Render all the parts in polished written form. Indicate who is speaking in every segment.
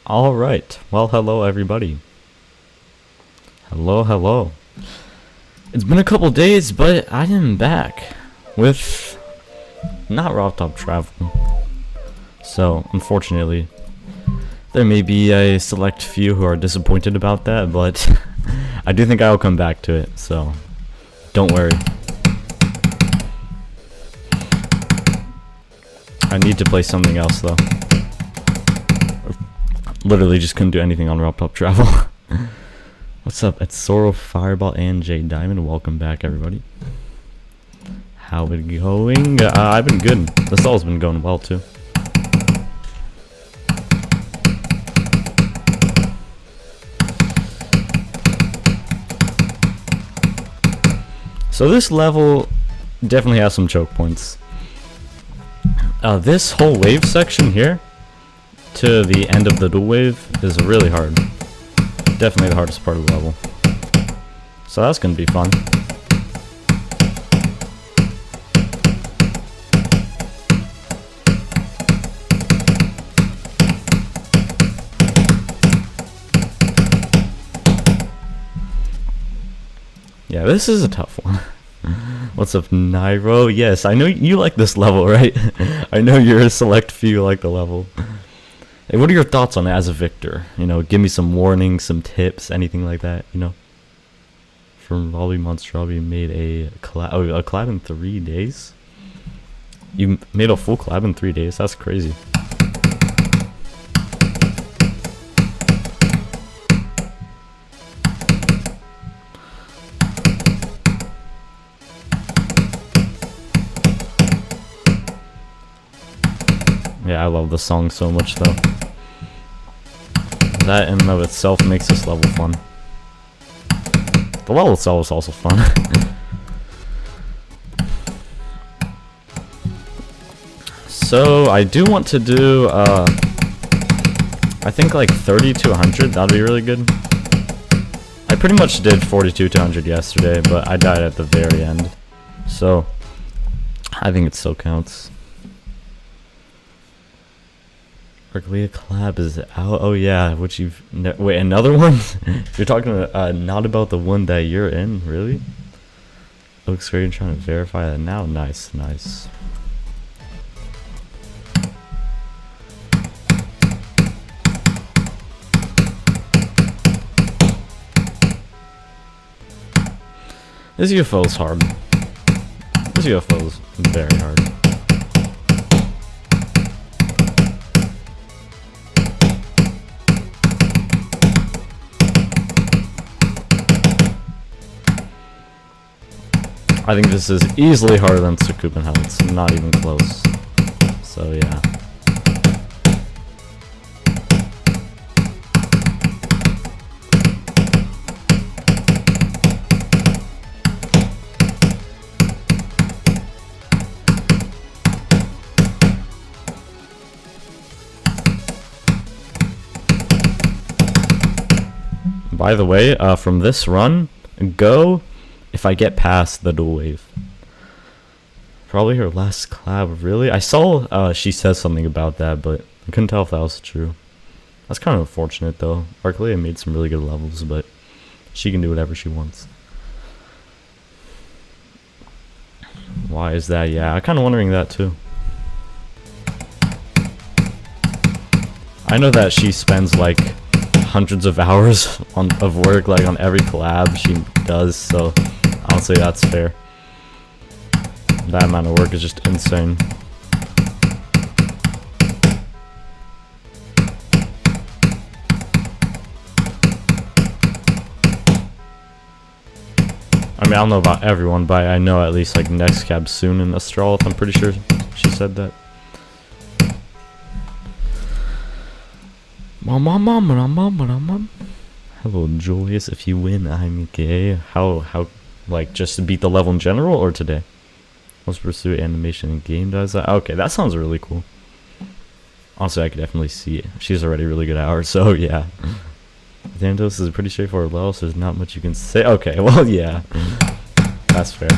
Speaker 1: All right. Well, hello everybody. Hello. It's been a couple days, but I am back with not Robtop travel. So, unfortunately, there may be a select few who are disappointed about that, but I do think I'll come back to it. So, don't worry. I need to play something else though. Literally just couldn't do anything on Robtop travel. What's up? It's Sorrow, Fireball, and J Diamond. Welcome back, everybody. How it going? I've been good. This all's been going well too. So this level definitely has some choke points. This whole wave section here to the end of the dual wave is really hard. Definitely the hardest part of the level. So that's gonna be fun. Yeah, this is a tough one. What's up, Nairo? Yes, I know you like this level, right? I know you're a select few who like the level. Hey, what are your thoughts on it as a victor? You know, give me some warnings, some tips, anything like that, you know? From Volley Monstrobby made a collab in 3 days? You made a full collab in 3 days? That's crazy. Yeah, I love the song so much though. That in and of itself makes this level fun. The level itself is also fun. So I do want to do I think like 30 to 100, that'd be really good. I pretty much did 42 to 100 yesterday, but I died at the very end. So I think it still counts. Berkeley collab is out. Oh yeah, which you've wait, another one? You're talking not about the one that you're in, really? Looks great. You're trying to verify that now. Nice. This UFO is hard. This UFO is very hard. I think this is easily harder than Sukuben. It's not even close. So yeah. By the way, from this run, go if I get past the dual wave. Probably her last collab, really? I saw she says something about that, but I couldn't tell if that was true. That's kind of unfortunate though. Arclea made some really good levels, but she can do whatever she wants. Why is that? Yeah, I'm kind of wondering that too. I know that she spends like hundreds of hours of work like on every collab she does, so I'll say that's fair. That amount of work is just insane. I mean, I don't know about everyone, but I know at least like next cab soon in Astralis, I'm pretty sure she said that. Hello, Julius. If you win, I'm gay. How, like, just to beat the level in general, or today? Let's pursue animation and game does that. Okay, that sounds really cool. Honestly, I could definitely see it. She's already really good at ours, so yeah. Athanatos is a pretty straightforward level, so there's not much you can say. Okay, well, yeah. That's fair.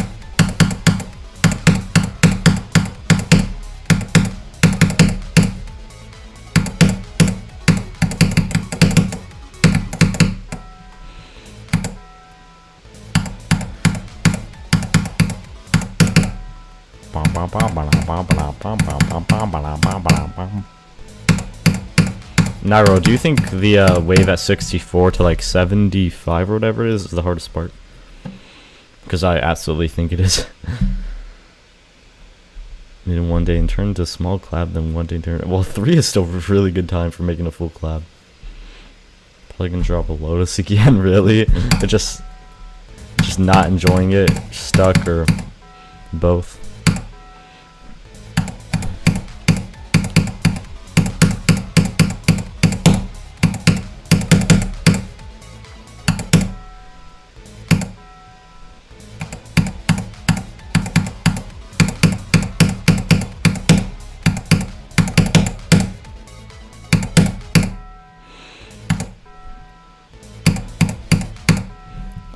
Speaker 1: Nairo, do you think the wave at 64 to like 75 or whatever is the hardest part? Because I absolutely think it is. In one day and turn to small clap, then one day turn. Well, 3 is still a really good time for making a full clap. Probably gonna drop a lotus again, really. But just not enjoying it, stuck, or both.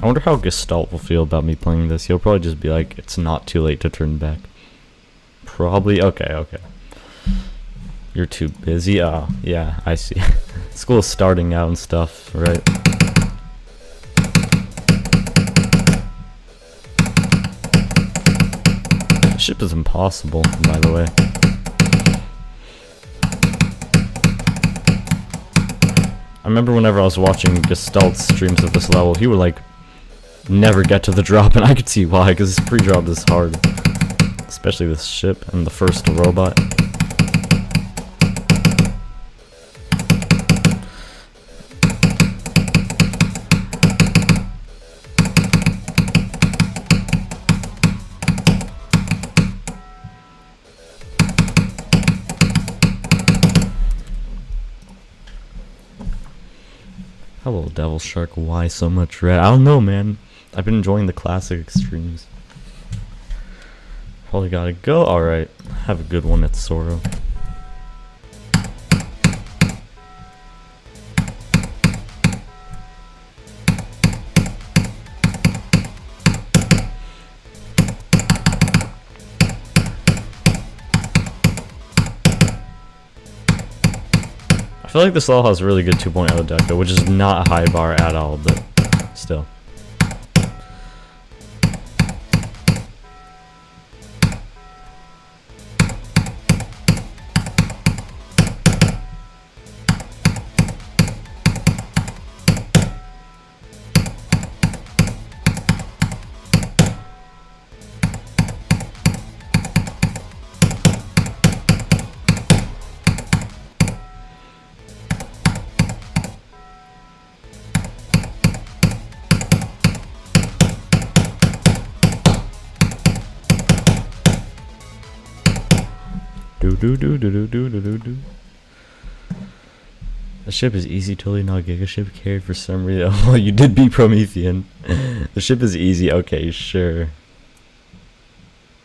Speaker 1: I wonder how Gestalt will feel about me playing this. He'll probably just be like, it's not too late to turn back. Probably. Okay. You're too busy. Oh, yeah, I see. School's starting out and stuff, right? Ship is impossible, by the way. I remember whenever I was watching Gestalt streams at this level, he would like never get to the drop, and I could see why, because his pre-drop is hard. Especially this ship and the first robot. Hello, Devil Shark. Why so much red? I don't know, man. I've been enjoying the classic extremes. Probably gotta go. Alright. Have a good one at Soro. I feel like this level has a really good 2.0 deco, which is not a high bar at all, but still. The ship is easy, totally not Giga ship carried for some reason. Oh, you did beat Promethean. The ship is easy, okay, sure.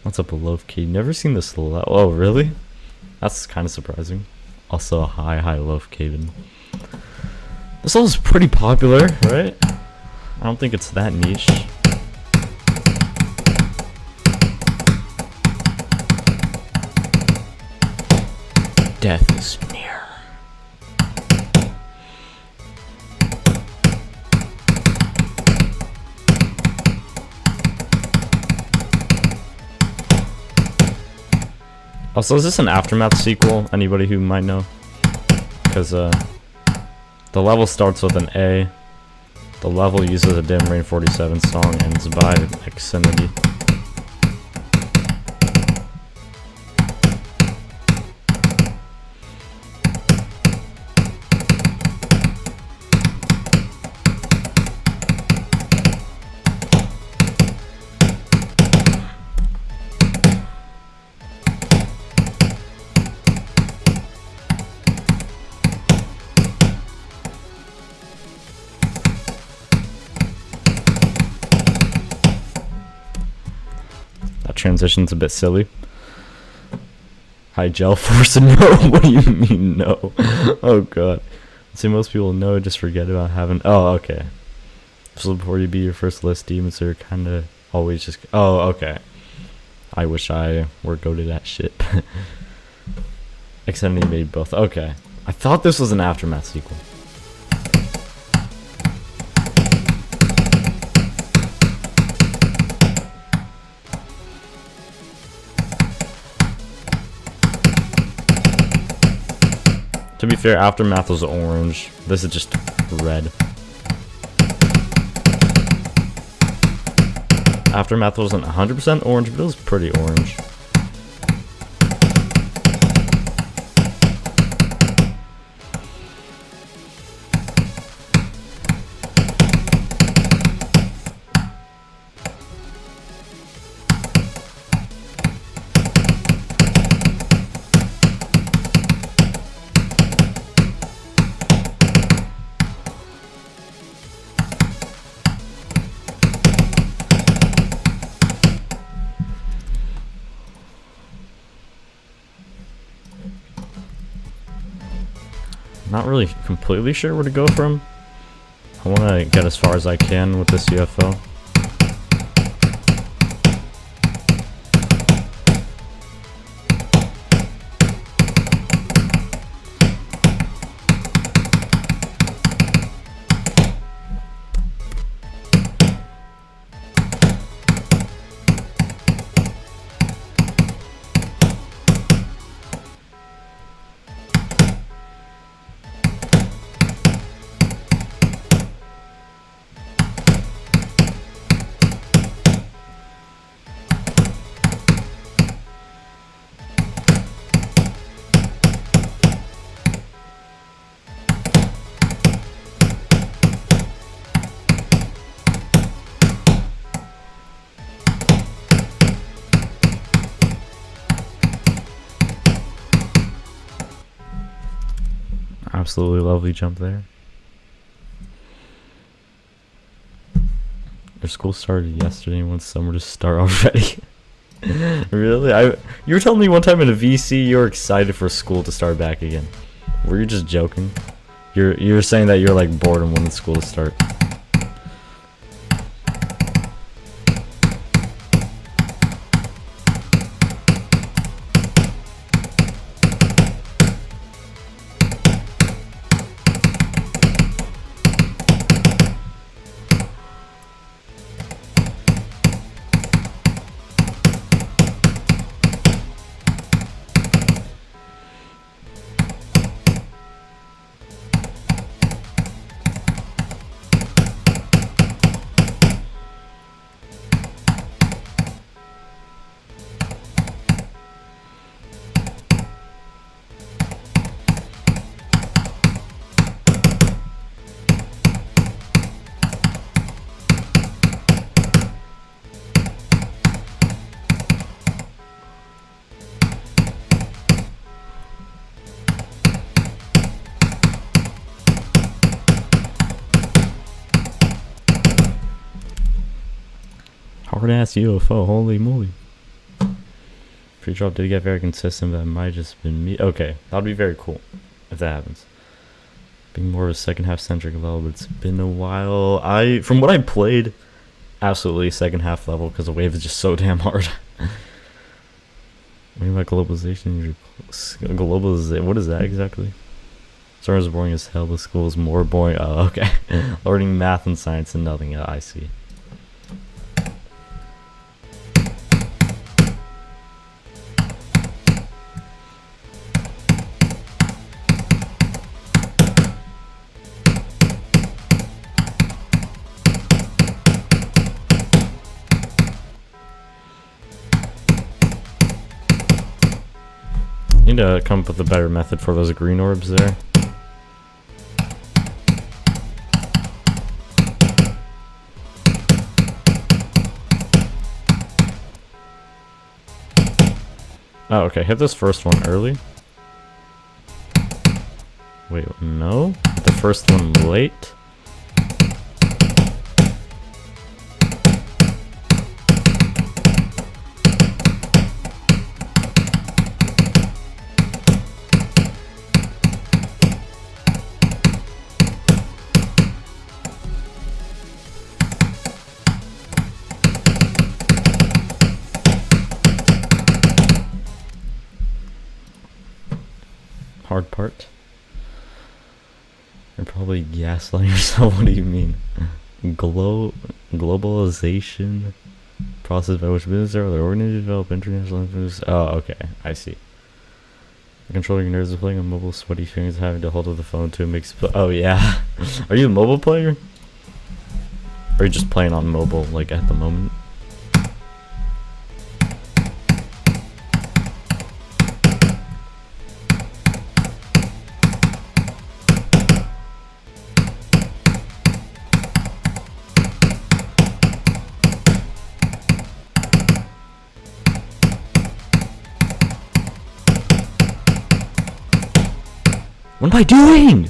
Speaker 1: What's up with Loaf Key? Never seen this level. Oh, really? That's kind of surprising. Also a high Loaf Caven. This level's pretty popular, right? I don't think it's that niche. Death is near. Also, is this an Aftermath sequel? Anybody who might know? Because the level starts with an A. The level uses a Dim Rain 47 song, ends by Xfinity. Transition's a bit silly. Hi, Gel Force. No, what do you mean no? Oh god. See, most people know, just forget about having. Oh, okay. So before you beat your first list, demons are kind of always just. Oh, okay. I wish I were go to that shit. Xfinity made both. Okay. I thought this was an Aftermath sequel. To be fair, Aftermath was orange. This is just red. Aftermath wasn't 100% orange, but it was pretty orange. Not really completely sure where to go from. I want to get as far as I can with this UFO. Absolutely lovely jump there. Your school started yesterday and wants summer to start already. Really? You were telling me one time in a VC you were excited for school to start back again. Were you just joking? You're saying that you're like bored and wanted school to start. Hard ass UFO, holy moly. Pre-drop did get very consistent, but it might have just been me. Okay, that would be very cool if that happens. Being more of a second half centric level, but it's been a while. From what I played, absolutely second half level because the wave is just so damn hard. What about globalization? Globalization, what is that exactly? Summer is boring as hell, the school is more boring. Oh, okay. Learning math and science and nothing. I see. Need to come up with a better method for those green orbs there. Oh, okay. Hit this first one early. Wait, no. Hit the first one late. Hard part. You're probably gaslighting yourself. What do you mean? Globalization process by which business are organized to develop international influence. Oh, okay. I see. The controller nerves of playing on mobile, sweaty fingers having to hold of the phone too makes. Oh yeah. Are you a mobile player? Or are you just playing on mobile like at the moment? What am I doing?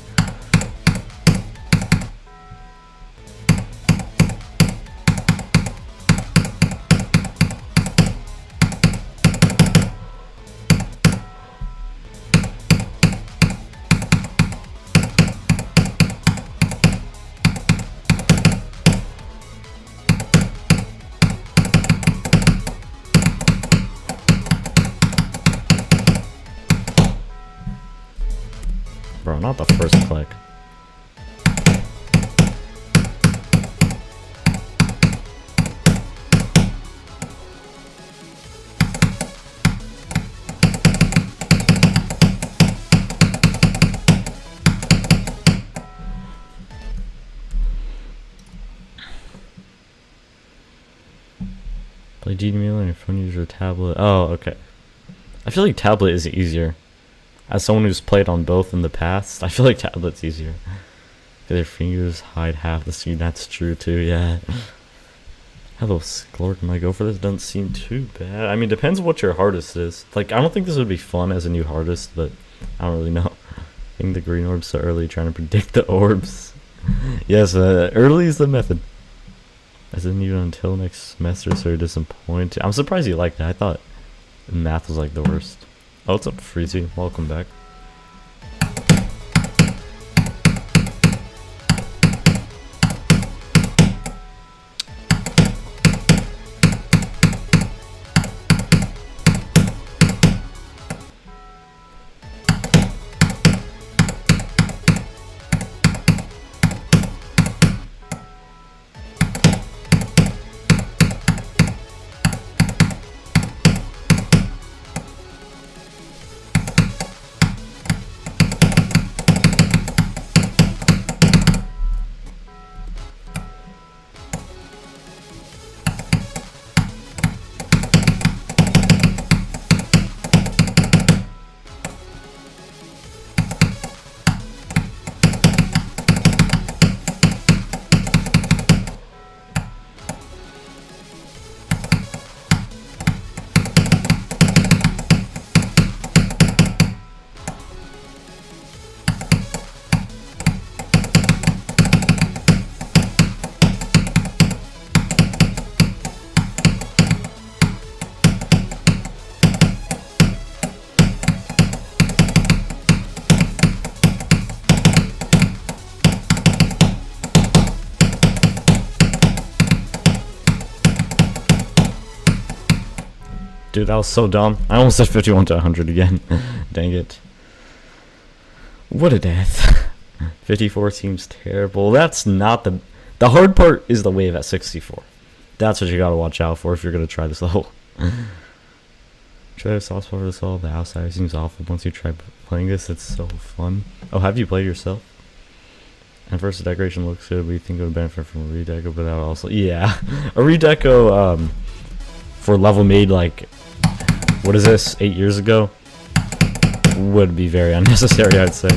Speaker 1: Bro, not the first click. Play GDML on your phone, use your tablet. Oh, okay. I feel like tablet is easier. As someone who's played on both in the past, I feel like tablet's easier. Their fingers hide half the screen. That's true too, yeah. Hello, Sklork. Can I go for this? Doesn't seem too bad. I mean, depends what your hardest is. Like, I don't think this would be fun as a new hardest, but I don't really know. Hitting the green orbs so early, trying to predict the orbs. Yes, early is the method. As in you until next semester, so you're disappointed. I'm surprised you like that. I thought math was like the worst. Oh, what's up, Freezy? Welcome back. Dude, that was so dumb. I almost said 51 to 100 again. Dang it. What a death. 54 seems terrible. That's not the... The hard part is the wave at 64. That's what you gotta watch out for if you're gonna try this level. Try a soft spot for this all. The outside seems awful. Once you try playing this, it's so fun. Oh, have you played yourself? And first, the decoration looks good. We think it would benefit from a redeco, but that would also... Yeah. A redeco, for level made, like... What is this? 8 years ago? Would be very unnecessary, I'd say.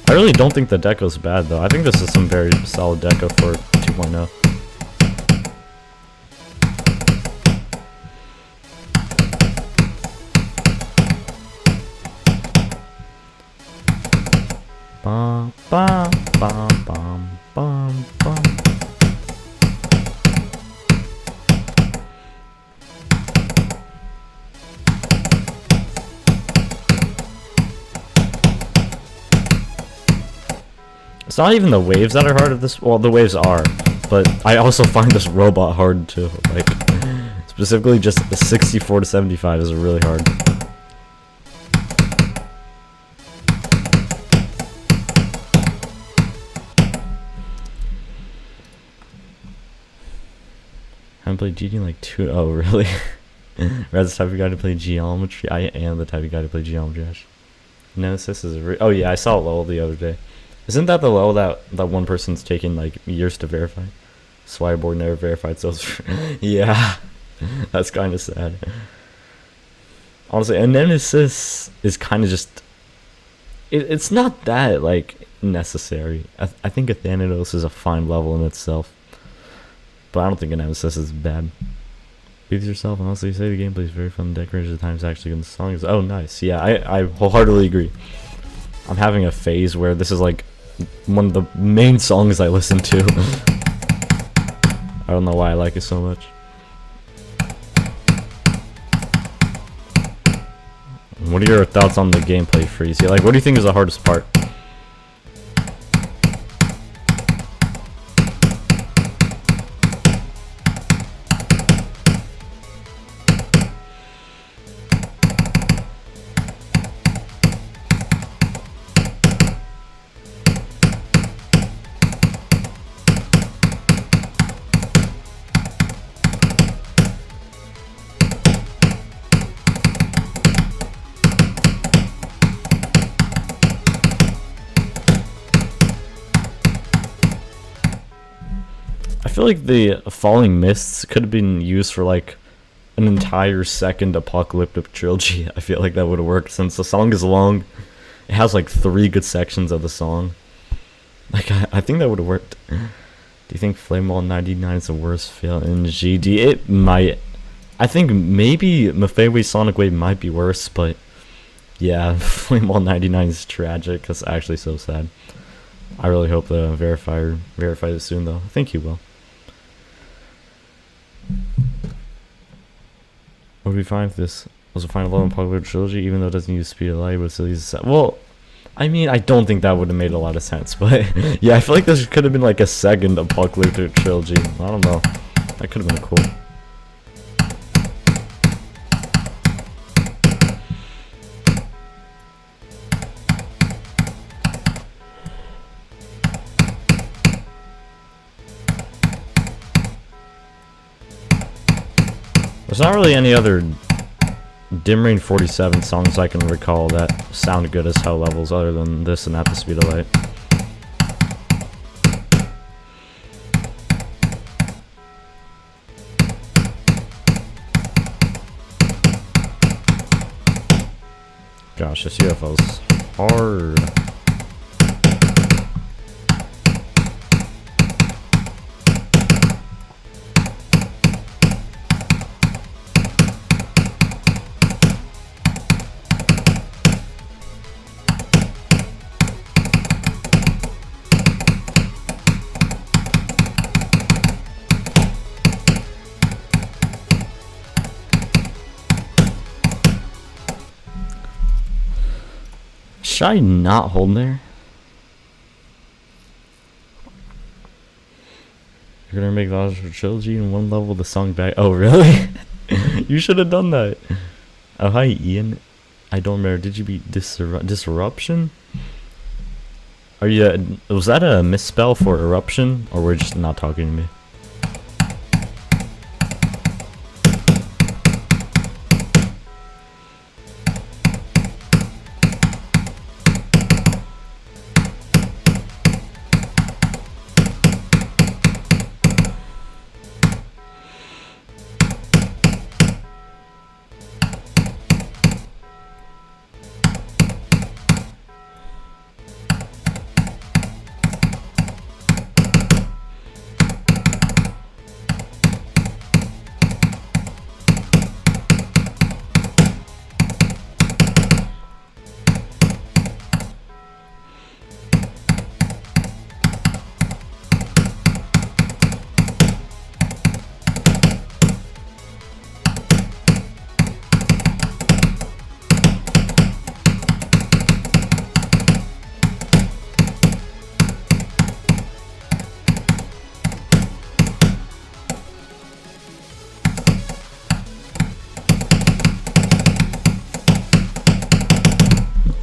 Speaker 1: I really don't think the deco's bad, though. I think this is some very solid deco for 2.0. Bum, bum, bum, bum, bum, bum. It's not even the waves that are hard of this. Well, the waves are, but I also find this robot hard too. Like, specifically, just the 64 to 75 is really hard. I haven't played GD in like 2. Oh, really? Red's the type of guy to play geometry. I am the type of guy to play geometry. Nemesis is oh yeah, I saw a level the other day. Isn't that the level that one person's taking like years to verify? Swyborg never verified, so yeah, that's kind of sad. Honestly, and Nemesis is kind of just it's not that like necessary. I think Athanatos is a fine level in itself, but I don't think a Nemesis is bad. Be with yourself, and also you say the gameplay is very fun. Decorations at times actually good. The song is nice. Yeah, I wholeheartedly agree. I'm having a phase where this is like one of the main songs I listen to. I don't know why I like it so much. What are your thoughts on the gameplay freeze? Yeah, like, what do you think is the hardest part? I feel like the falling mists could have been used for like an entire second apocalyptic trilogy. I feel like that would have worked since the song is long. It has like 3 good sections of the song. Like I think that would have worked. Do you think Flame Wall 99 is the worst fail in GD? It might. I think maybe Mafewe Sonic Wave might be worse, but yeah, Flame Wall 99 is tragic. That's actually so sad. I really hope the verifier verifies it soon, though. I think he will. What do we find if this was a final level in Popular Trilogy, even though it doesn't use speed of light, but still uses set? Well, I mean, I don't think that would have made a lot of sense, but yeah, I feel like this could have been like a second Apocalyptic Trilogy. I don't know. That could have been cool. There's not really any other Dim Rain 47 songs I can recall that sound good as hell levels other than this and At the Speed of Light. Gosh, this UFO's hard. Should I not hold there? You're gonna make the trilogy in one level, the song back. Oh, really? You should have done that. Oh, hi, Ian. I don't remember. Did you beat Disruption? Are you? Was that a misspell for eruption, or we're just not talking to me?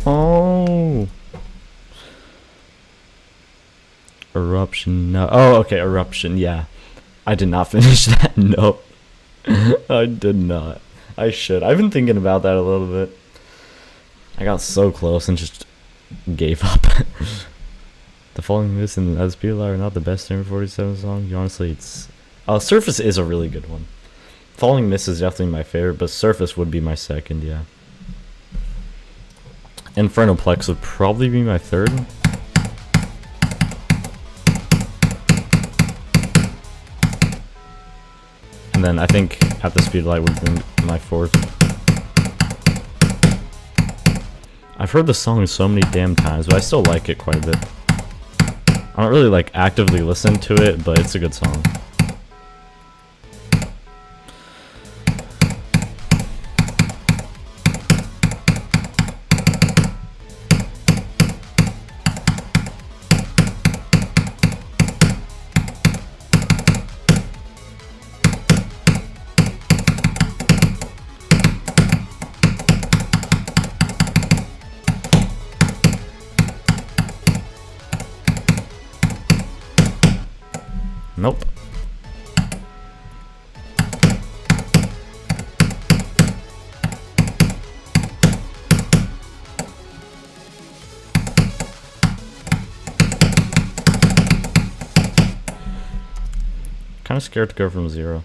Speaker 1: Oh, eruption. No. Oh, okay, eruption. Yeah, I did not finish that. No, I did not. I should. I've been thinking about that a little bit. I got so close and just gave up. The following this and As People are not the best Number 47 song. Honestly, it's Surface is a really good one. Falling Mist is definitely my favorite, but Surface would be my second, yeah. Infernoplex would probably be my third. And then I think At the Speed of Light would be my fourth. I've heard the song so many damn times, but I still like it quite a bit. I don't really like actively listen to it, but it's a good song. Nope. Kind of scared to go from 0.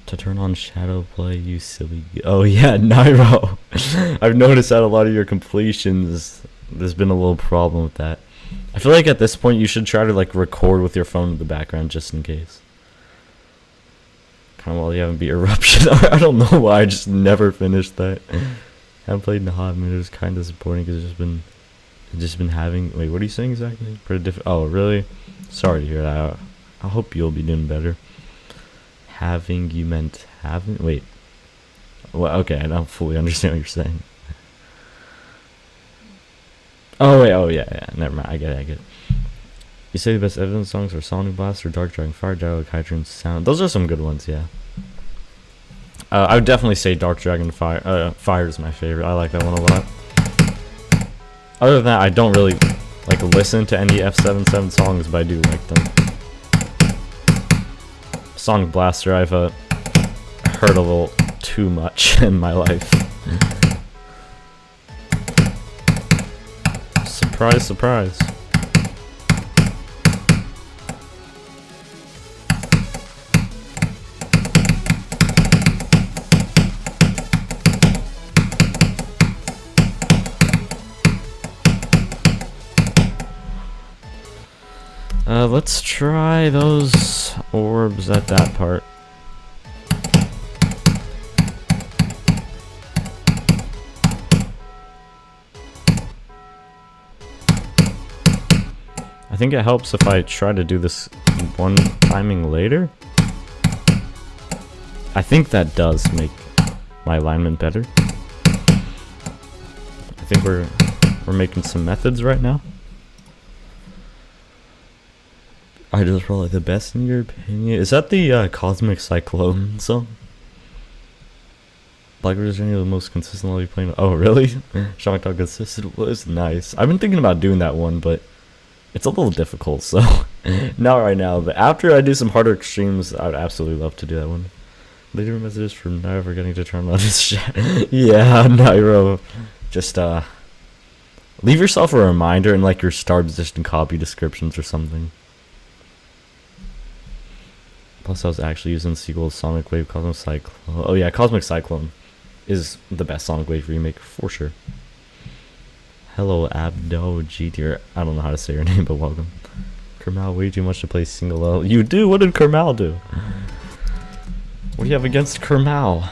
Speaker 1: To turn on Shadow Play, you silly. Oh yeah, Nairo. I've noticed that a lot of your completions, there's been a little problem with that. I feel like at this point you should try to like record with your phone in the background just in case. Kind of while you haven't beat Eruption. I don't know why I just never finished that. Haven't played in a hot minute. It was kind of disappointing because it's just been having. Wait, what are you saying exactly? Pretty different. Oh, really? Sorry to hear that. I hope you'll be doing better. Having, you meant having? Wait. Well, okay, I don't fully understand what you're saying. Oh wait, oh yeah, never mind, I get it. You say the best Evidence songs are Sonic Blast or Dark Dragon Fire, Dialogue, Hydrant, Sound. Those are some good ones, yeah. I would definitely say Dark Dragon Fire. Fire is my favorite. I like that one a lot. Other than that, I don't really like listen to any F77 songs, but I do like them. Sonic Blaster, I've heard a little too much in my life. Surprise, surprise. Let's try those orbs at that part. I think it helps if I try to do this one timing later. I think that does make my alignment better. I think we're making some methods right now. I just probably the best in your opinion. Is that the Cosmic Cyclone song? Black Virginia, the most consistently playing. Oh really? Shocked how consistent it was. Nice. I've been thinking about doing that one, but it's a little difficult, so not right now. But after I do some harder extremes, I would absolutely love to do that one. Later messages from Nairo forgetting to turn on his chat. Yeah, Nairo. Just leave yourself a reminder in like your star position copy descriptions or something. Plus, I was actually using the sequel Sonic Wave Cosmic Cyclone. Oh yeah, Cosmic Cyclone is the best Sonic Wave remake for sure. Hello, Abdo GT. I don't know how to say your name, but welcome. Kermal, way too much to play single L. You do? What did Kermal do? What do you have against Kermal?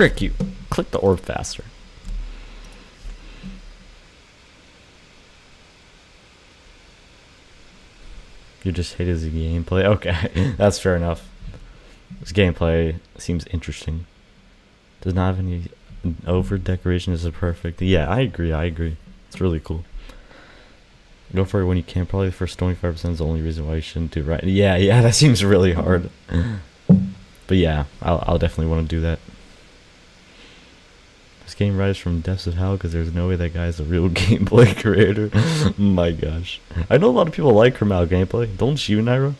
Speaker 1: Frick you. Click the orb faster. You just hate his gameplay? Okay, that's fair enough. His gameplay seems interesting. Does not have any over decoration. Is it perfect? Yeah, I agree. It's really cool. Go for it when you can. Probably the first 25% is the only reason why you shouldn't do right. Yeah, that seems really hard. But yeah, I'll definitely want to do that. This game rises from depths of hell because there's no way that guy's a real gameplay creator. My gosh. I know a lot of people like Kermal gameplay. Don't you, Naira?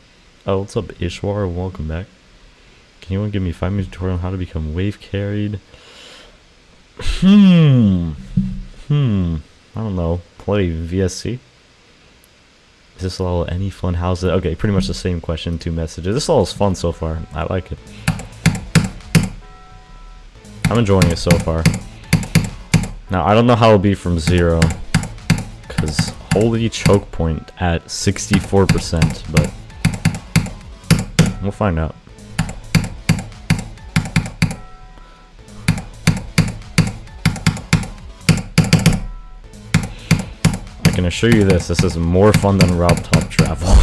Speaker 1: Oh, what's up, Ishwar? Welcome back. Can anyone give me a 5-minute tutorial on how to become wave carried? I don't know. Play VSC? Is this level any fun? How's it? Okay, pretty much the same question, 2 messages. This level is fun so far. I like it. I'm enjoying it so far. Now, I don't know how it'll be from 0. Because holy choke point at 64%. But we'll find out. I can assure you this is more fun than Robtop travel.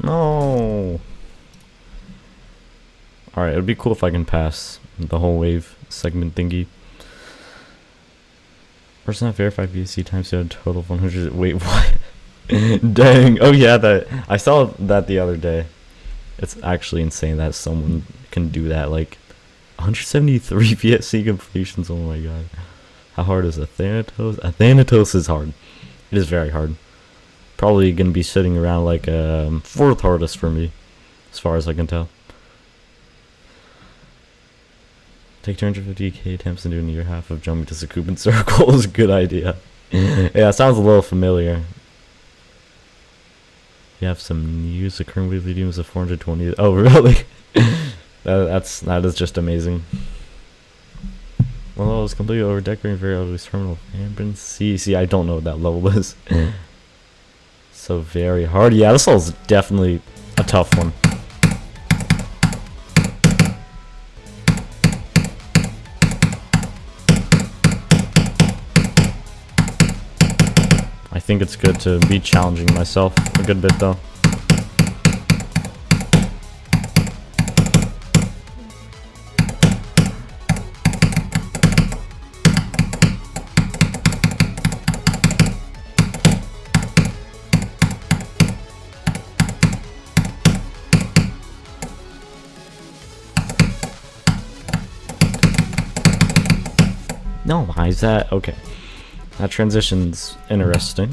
Speaker 1: No. Alright, it would be cool if I can pass the whole wave segment thingy. First not verified VC times to a total of 100. Wait, what? Dang. Oh yeah, that I saw that the other day. It's actually insane that someone can do that. Like 173 VSC completions. Oh my god. How hard is Athanatos? Athanatos is hard. It is very hard. Probably gonna be sitting around like 4th hardest for me, as far as I can tell. Take 250k attempts and do a year half of jumping to Sakubin Circle is a good idea. Yeah, it sounds a little familiar. You have some news. The current weekly doom is a 420. Oh really? that is just amazing. Well, it was completely over decorating very ugly terminal. See, I don't know what that level is. So very hard. Yeah, this level's definitely a tough one. I think it's good to be challenging myself a good bit though. No, why is that? Okay. That transition's interesting.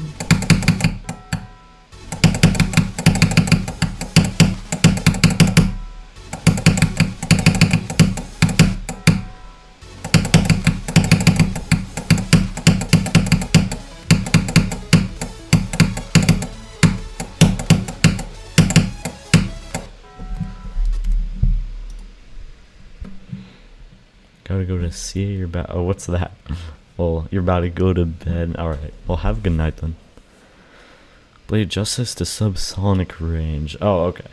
Speaker 1: Gotta go to see you're about. Oh, what's that? Well, you're about to go to bed. Alright. Well, have a good night then. Blade of Justice to subsonic range. Oh, okay.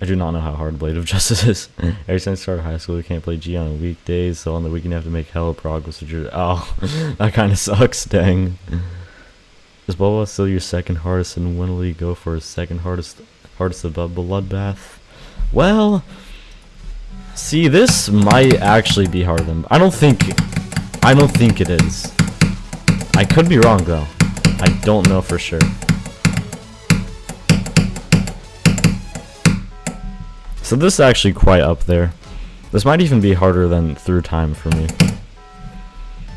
Speaker 1: I do not know how hard Blade of Justice is. Ever since I started high school, we can't play G on weekdays, so on the weekend you have to make hella progress with your. Oh, that kind of sucks. Dang. Is Boba still your second hardest, and when will you go for his second hardest above Bloodbath? Well. See, this might actually be harder than. I don't think it is. I could be wrong though. I don't know for sure. So this is actually quite up there. This might even be harder than Through Time for me.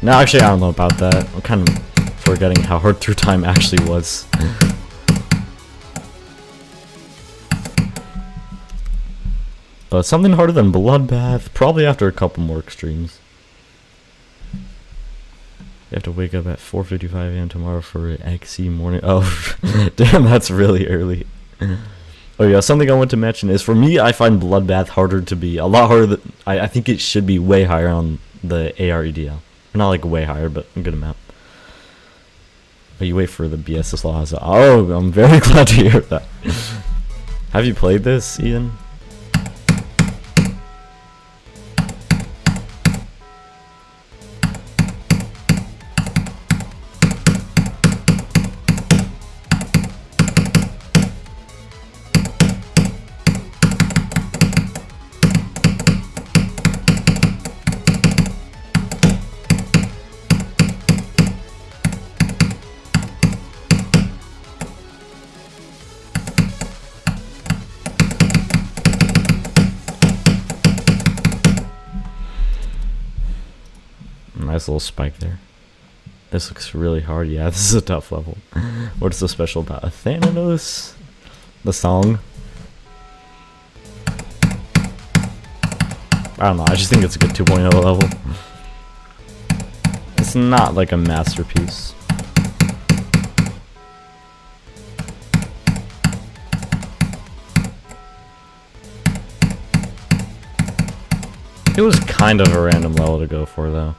Speaker 1: No, actually I don't know about that. I'm kind of forgetting how hard Through Time actually was. But something harder than Bloodbath, probably after a couple more extremes. You have to wake up at 4:55 a.m. tomorrow for an XE morning. Oh, damn, that's really early. Oh yeah, something I want to mention is, for me, I find Bloodbath harder to be, a lot harder than, I think it should be way higher on the AREDL. Not like way higher, but a good amount. But you wait for the BSS law. Oh, I'm very glad to hear that. Have you played this, Ian? Nice little spike there. This looks really hard. Yeah, this is a tough level. What's so special about Athanatos? The song? I don't know, I just think it's a good 2.0 level. It's not like a masterpiece. It was kind of a random level to go for, though.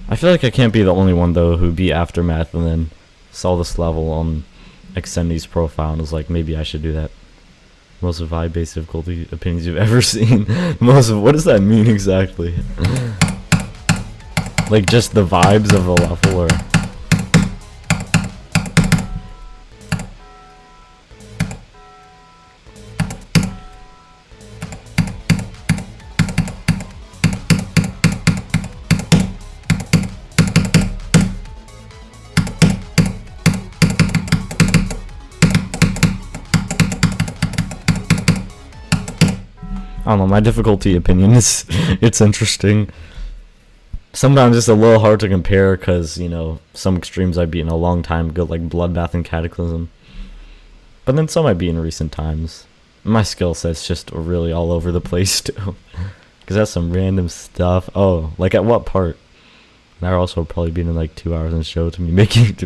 Speaker 1: I feel like I can't be the only one, though, who beat Aftermath and then saw this level on Extendi's profile and was like, maybe I should do that. Most vibe-based difficulty opinions you've ever seen. Most of, what does that mean exactly? Like, just the vibes of a level, or... I don't know, my difficulty opinion is, it's interesting. Sometimes it's a little hard to compare because, you know, some extremes I've beaten a long time ago, like Bloodbath and Cataclysm. But then some I beat in recent times. My skill set's just really all over the place, too. Because that's some random stuff. Oh, like at what part? Nair also probably beat in like 2 hours and showed to me making...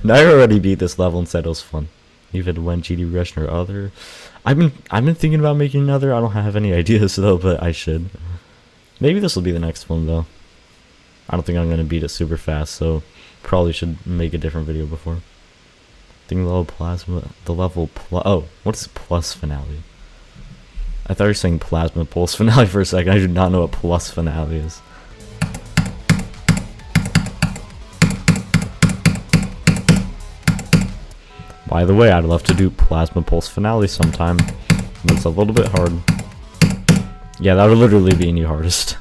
Speaker 1: Nair already beat this level and said it was fun. Even when GD regression or other... I've been thinking about making another. I don't have any ideas though, but I should. Maybe this will be the next one though. I don't think I'm gonna beat it super fast, so probably should make a different video before. I think level plasma, the level oh, what is plus finale? I thought you were saying plasma pulse finale for a second. I do not know what plus finale is. By the way, I'd love to do Plasma Pulse Finale sometime, but it's a little bit hard. Yeah, that would literally be any hardest.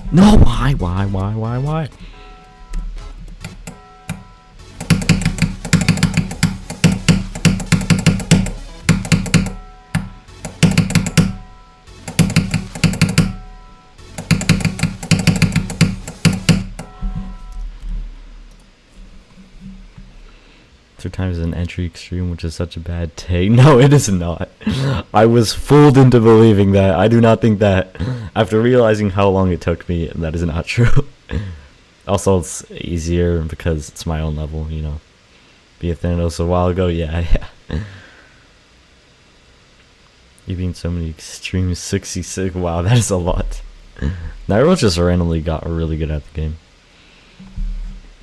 Speaker 1: No, why? Third time is an entry extreme, which is such a bad take. No, it is not. I was fooled into believing that. I do not think that. After realizing how long it took me, that is not true. Also, it's easier because it's my own level, you know. Be Athanatos a while ago, yeah. You've been so many extremes, 66. Wow, that is a lot. Nair just randomly got really good at the game.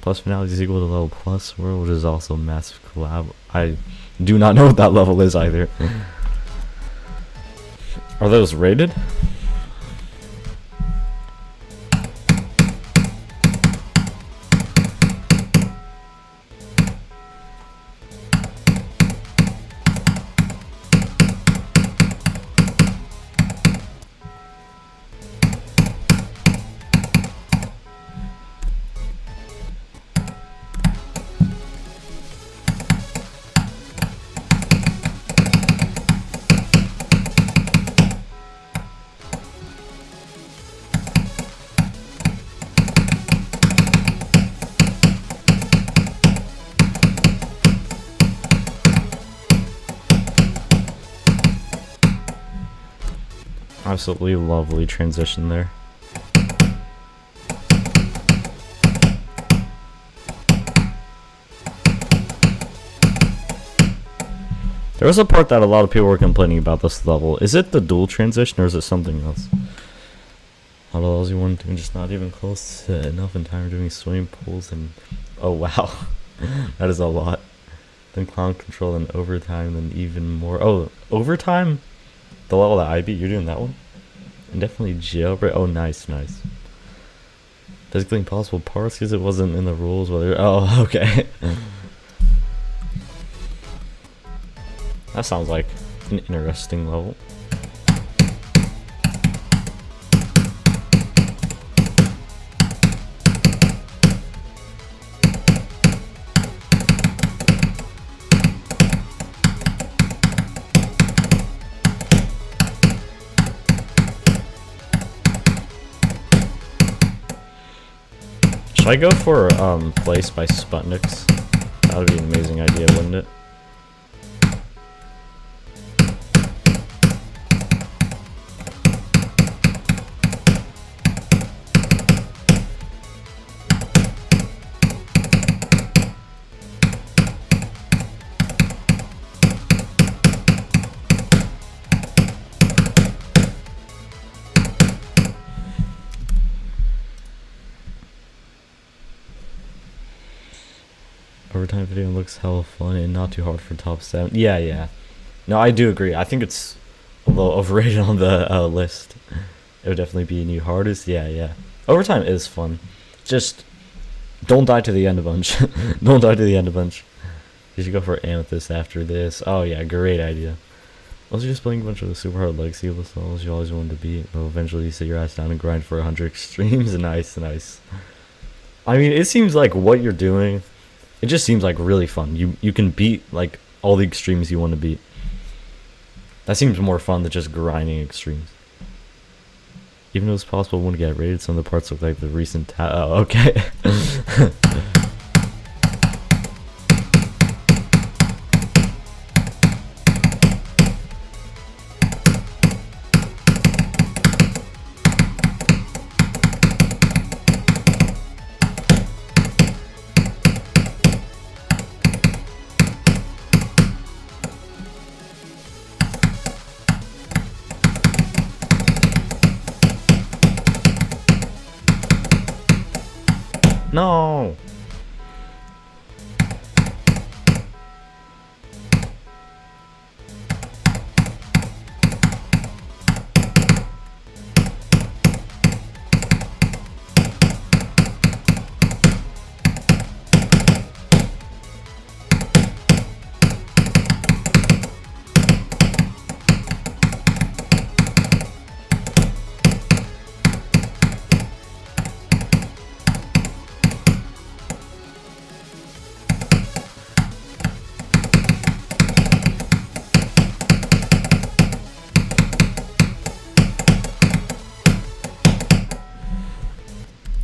Speaker 1: Plus finale is equal to level plus world, which is also massive collab. I do not know what that level is either. Are those rated? Absolutely lovely transition there. There was a part that a lot of people were complaining about this level. Is it the dual transition or is it something else? How the hell is you want to just not even close to enough in time doing swimming pools and oh wow. That is a lot. Then clown control, then overtime, then even more. Oh, overtime? The level that I beat, you're doing that one? And definitely jailbreak. Oh, nice, nice. Physically impossible parts because it wasn't in the rules. Whether oh, okay. That sounds like an interesting level. Should I go for Place by Sputniks? That would be an amazing idea, wouldn't it? Overtime video looks hella fun and not too hard for top 7. Yeah, yeah. No, I do agree. I think it's a little overrated on the list. It would definitely be new hardest. Yeah, yeah. Overtime is fun. Just don't die to the end a bunch. Don't die to the end a bunch. You should go for Amethyst after this. Oh yeah, great idea. Also just playing a bunch of the super hard legacy levels you always wanted to beat. But eventually you sit your ass down and grind for 100 extremes. Nice, nice. I mean, it seems like what you're doing, it just seems like really fun. You can beat like all the extremes you want to beat. That seems more fun than just grinding extremes. Even though it's possible it wouldn't get rated, some of the parts look like the recent oh, okay. No.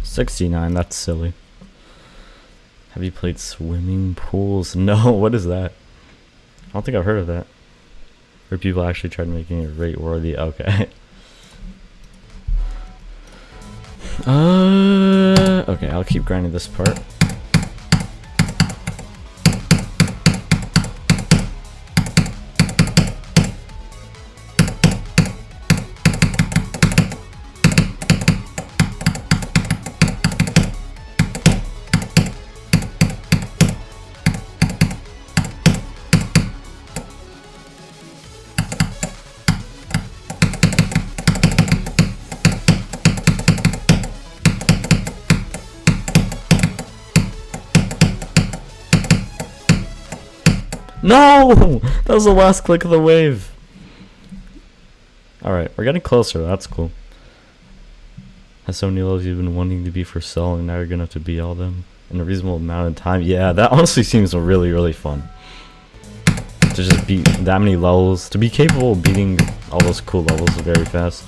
Speaker 1: $69, that's silly. Have you played swimming pools? No, what is that? I don't think I've heard of that. Or people actually tried making it rate worthy. Okay. Okay, I'll keep grinding this part. No! That was the last click of the wave. Alright, we're getting closer. That's cool. Has so many levels you've been wanting to be for Cell, and now you're gonna have to beat all them in a reasonable amount of time. Yeah, that honestly seems really, really fun. To just beat that many levels. To be capable of beating all those cool levels very fast.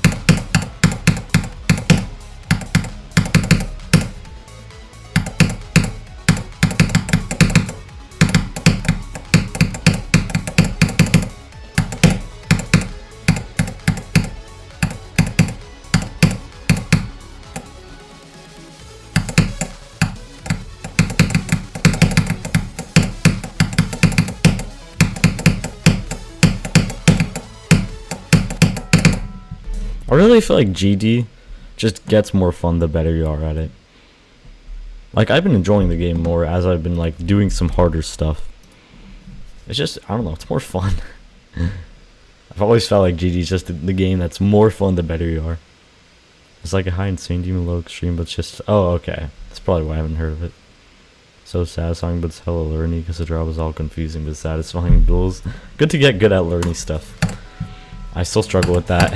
Speaker 1: really feel like GD just gets more fun the better you are at it. Like, I've been enjoying the game more as I've been, like, doing some harder stuff. It's just, I don't know, it's more fun. I've always felt like GD is just the game that's more fun the better you are. It's like a high insane demon, low extreme, but it's just, oh, okay. That's probably why I haven't heard of it. So satisfying, but it's hella learny, because the job is all confusing but satisfying duels. Good to get good at learning stuff. I still struggle with that.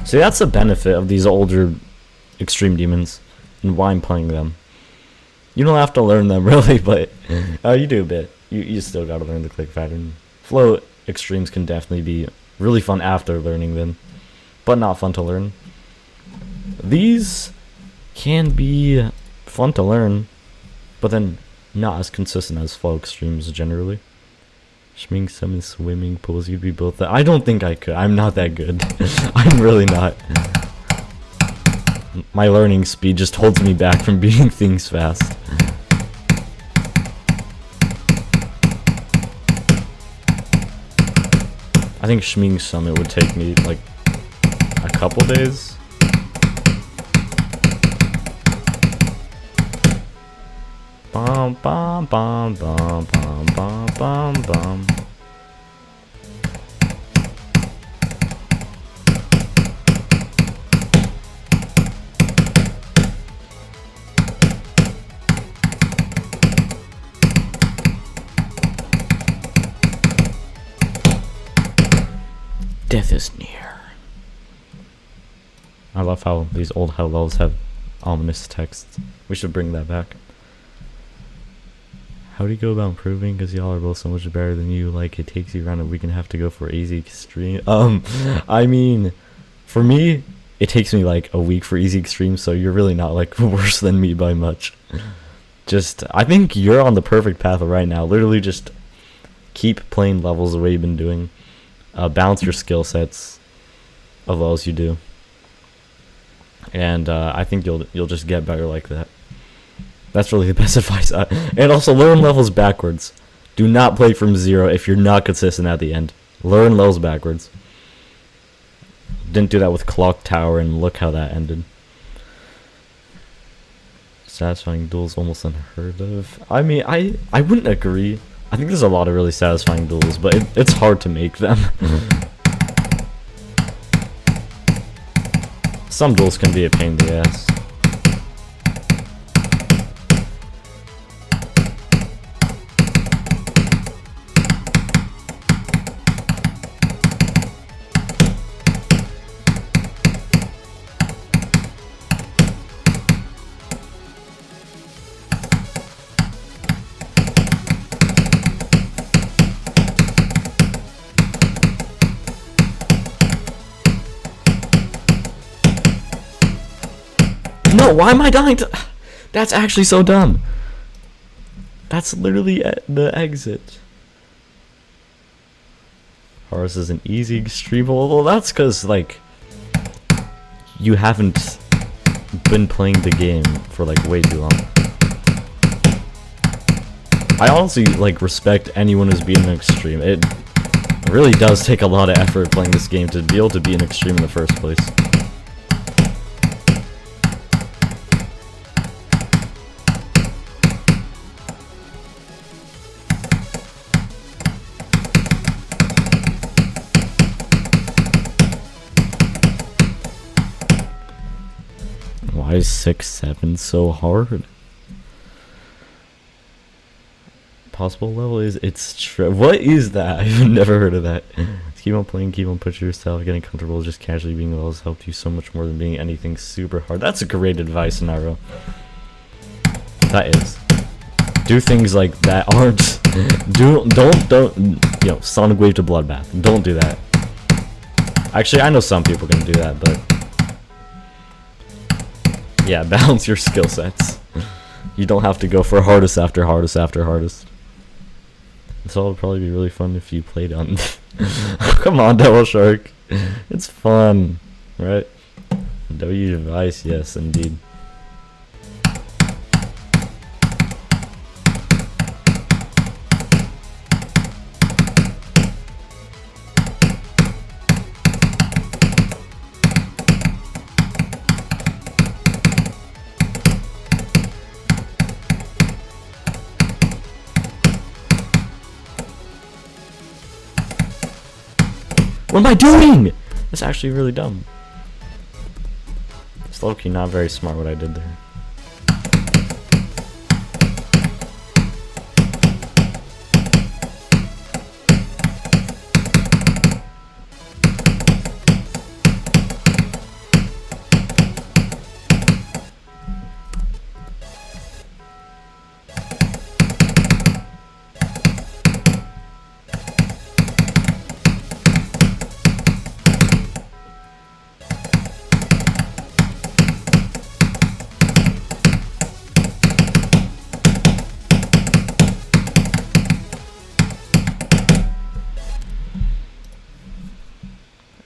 Speaker 1: See, that's the benefit of these older extreme demons and why I'm playing them. You don't have to learn them really, but you do a bit. You still gotta learn the click pattern. Flow extremes can definitely be really fun after learning them, but not fun to learn. These can be fun to learn, but then not as consistent as flow extremes generally. Swimming, some in swimming pools, you'd be both that. I don't think I could. I'm not that good. I'm really not. My learning speed just holds me back from beating things fast. I think Shming Summit would take me like a couple days. Bum bum bum bum bum bum bum bum. Death is near. I love how these old hellos have ominous texts. We should bring that back. How do you go about improving? Because y'all are both so much better than you. Like, it takes you around a week and a half to go for easy extreme. I mean, for me, it takes me like a week for easy extreme, so you're really not like worse than me by much. Just, I think you're on the perfect path right now. Literally just keep playing levels the way you've been doing. Balance your skill sets as well as you do. And I think you'll just get better like that. That's really the best advice. And also, learn levels backwards. Do not play from 0 if you're not consistent at the end. Learn levels backwards. Didn't do that with Clock Tower, and look how that ended. Satisfying duels almost unheard of. I mean, I wouldn't agree. I think there's a lot of really satisfying duels, but it's hard to make them. Some duels can be a pain in the ass. No, why am I dying to... That's actually so dumb. That's literally the exit. Horus is an easy extreme. Well, that's because, like, you haven't been playing the game for, like, way too long. I honestly, like, respect anyone who's being an extreme. It really does take a lot of effort playing this game to be able to be an extreme in the first place. Why is 6-7 so hard? Possible level is what is that? I've never heard of that. Keep on playing, keep on pushing yourself, getting comfortable, just casually being well has helped you so much more than being anything super hard. That's a great advice, Nairo. That is. Do things like that aren't don't you know, Sonic Wave to Bloodbath. Don't do that. Actually, I know some people can do that, but yeah, balance your skill sets. You don't have to go for hardest after hardest after hardest. This all would probably be really fun if you played on. Come on, Devil Shark. It's fun, right? W device, yes, indeed. What am I doing? That's actually really dumb. It's low-key not very smart what I did there.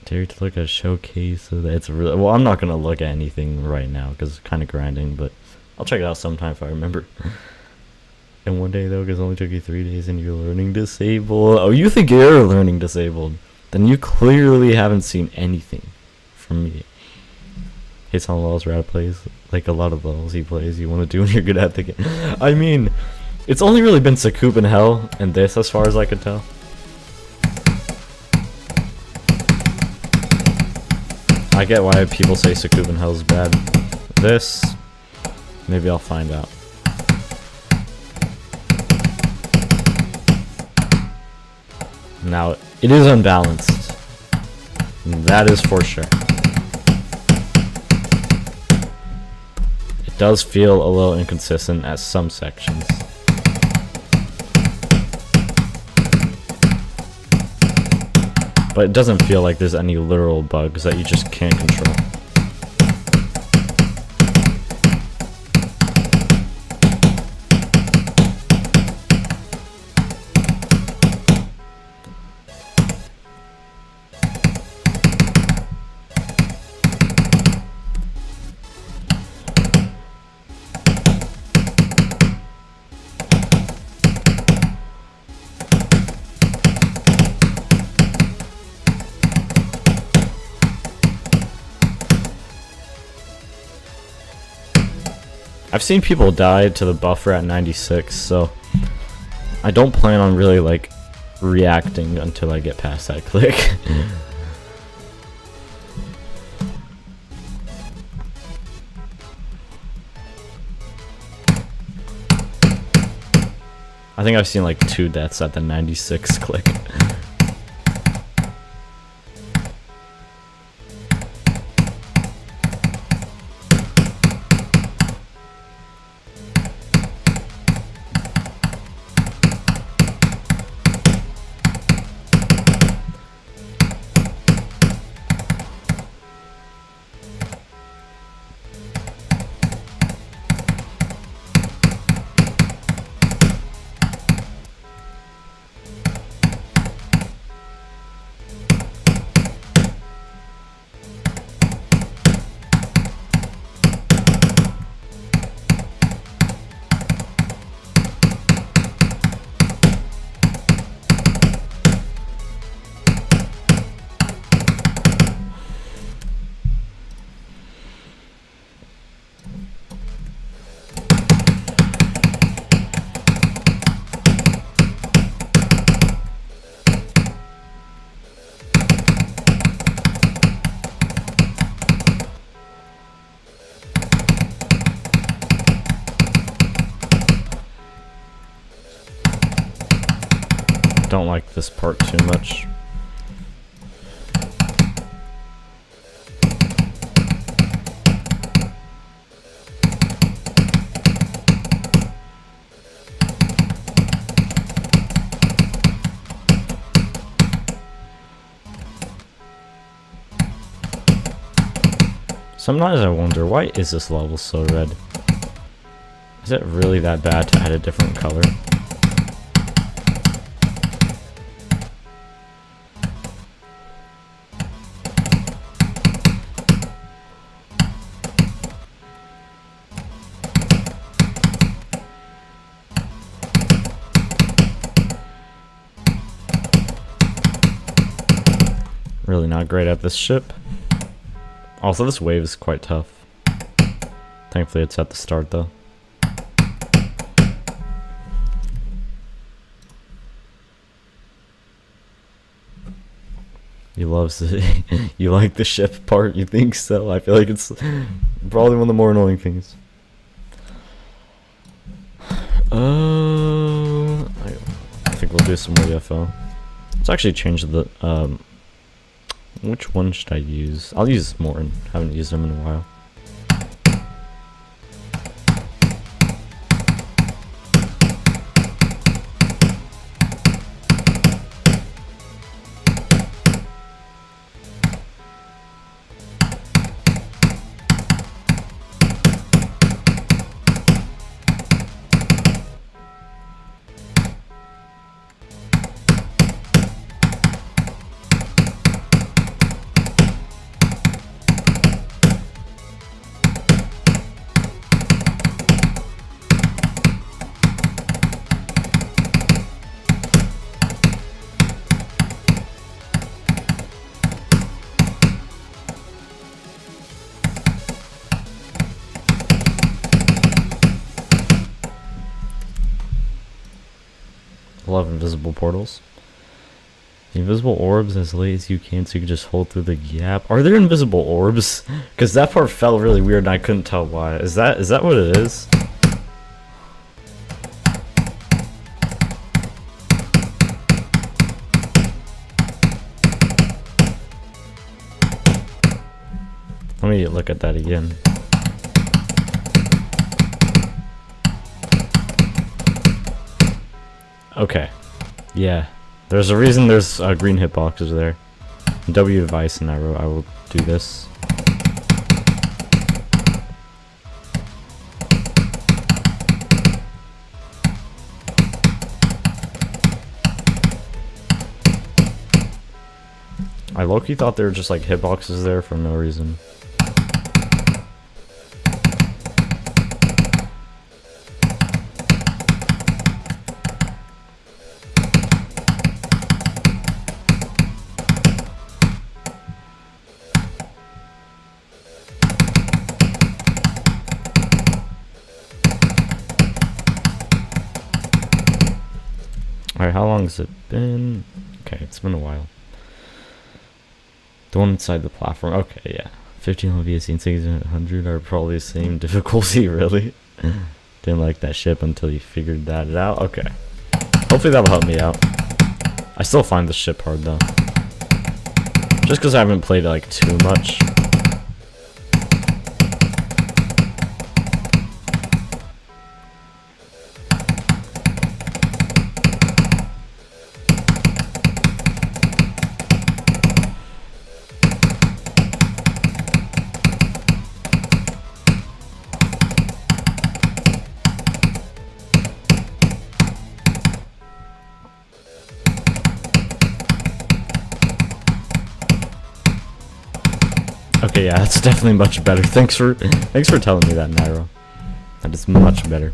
Speaker 1: Dare to look at a showcase of that. It's really well. I'm not gonna look at anything right now because it's kind of grinding, but I'll check it out sometime if I remember. And one day though, because it only took you 3 days and you're learning disabled. Oh, you think you're learning disabled? Then you clearly haven't seen anything from me. Hits on levels Rad plays, like a lot of levels he plays. You want to do when you're good at the game. I mean, it's only really been Sacoup and Hell and this, as far as I could tell. I get why people say Sacoup and Hell is bad. This, maybe I'll find out. Now, it is unbalanced. That is for sure. It does feel a little inconsistent at some sections. But it doesn't feel like there's any literal bugs that you just can't control. I've seen people die to the buffer at 96, so I don't plan on really like reacting until I get past that click. I think I've seen like 2 deaths at the 96 click. Don't like this part too much. Sometimes I wonder, why is this level so red? Is it really that bad to add a different color? Really not great at this ship. Also, this wave is quite tough. Thankfully, it's at the start, though. You love you like the ship part. You think so? I feel like it's probably one of the more annoying things. I think we'll do some more UFO. Let's actually change the which one should I use? I'll use Morton. Haven't used them in a while. Love invisible portals. The invisible orbs as late as you can, so you can just hold through the gap. Are there invisible orbs? Because that part felt really weird and I couldn't tell why. Is that what it is? Let me look at that again. Okay, yeah. There's a reason there's green hitboxes there. W device and I will do this. I low-key thought they were just like hitboxes there for no reason. Alright, how long has it been? Okay, it's been a while. The one inside the platform. Okay, yeah. 15 LVSC and 600 are probably the same difficulty, really. Didn't like that ship until you figured that out. Okay. Hopefully that'll help me out. I still find the ship hard, though. Just because I haven't played it, like, too much. Okay, yeah, that's definitely much better. Thanks for telling me that, Nairo. That is much better.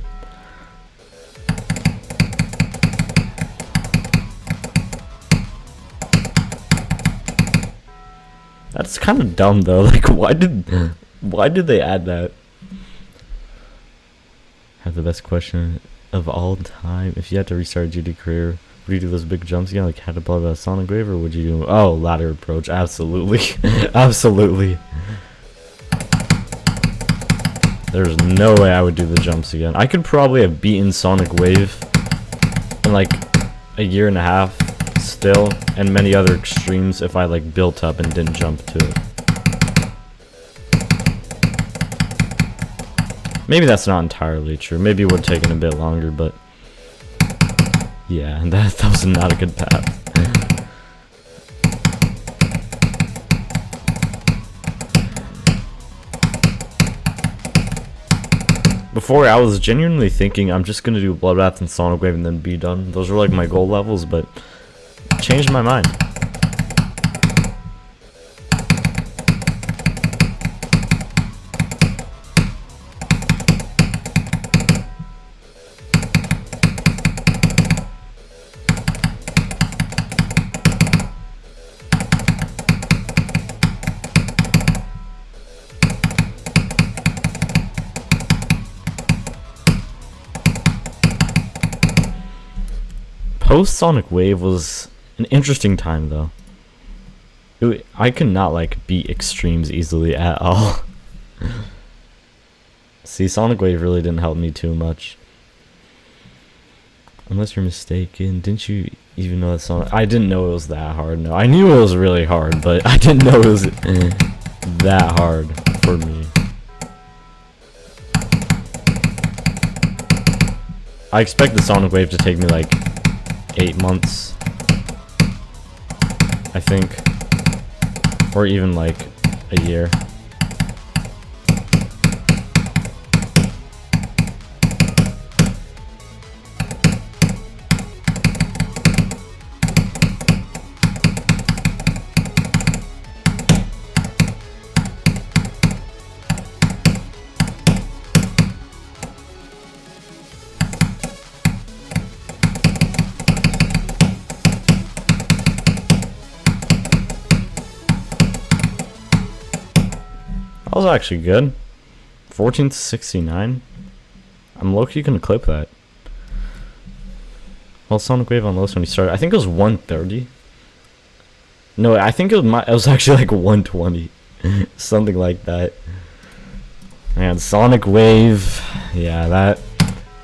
Speaker 1: That's kind of dumb though. Like, why did they add that? Have the best question of all time. If you had to restart a GD career, would you do those big jumps again, like had to blow a Sonic Wave, or would you do ladder approach? Absolutely. Absolutely. There's no way I would do the jumps again. I could probably have beaten Sonic Wave in like a year and a half still, and many other extremes if I like built up and didn't jump to it. Maybe that's not entirely true. Maybe it would have taken a bit longer, but yeah, that was not a good path. Before, I was genuinely thinking I'm just gonna do Bloodbath and Sonic Wave and then be done. Those were like my goal levels, but changed my mind. Post Sonic Wave was an interesting time though. I cannot like beat extremes easily at all. See, Sonic Wave really didn't help me too much. Unless you're mistaken, didn't you even know that Sonic? I didn't know it was that hard. No, I knew it was really hard, but I didn't know it was that hard for me. I expect the Sonic Wave to take me like 8 months, I think, or even like a year. That was actually good. 14 to 69. I'm low-key gonna clip that. Well, Sonic Wave on lowest when he started. I think it was 130. No, I think it was actually like 120. Something like that. Man, Sonic Wave. Yeah, that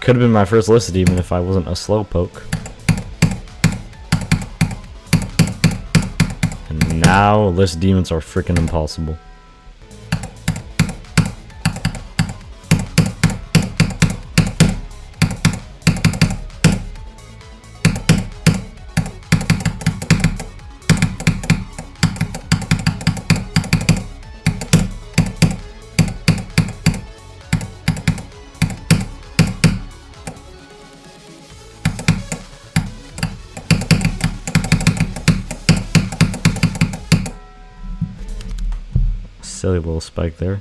Speaker 1: could have been my first list demon if I wasn't a slowpoke. And now list demons are freaking impossible. Silly little spike there.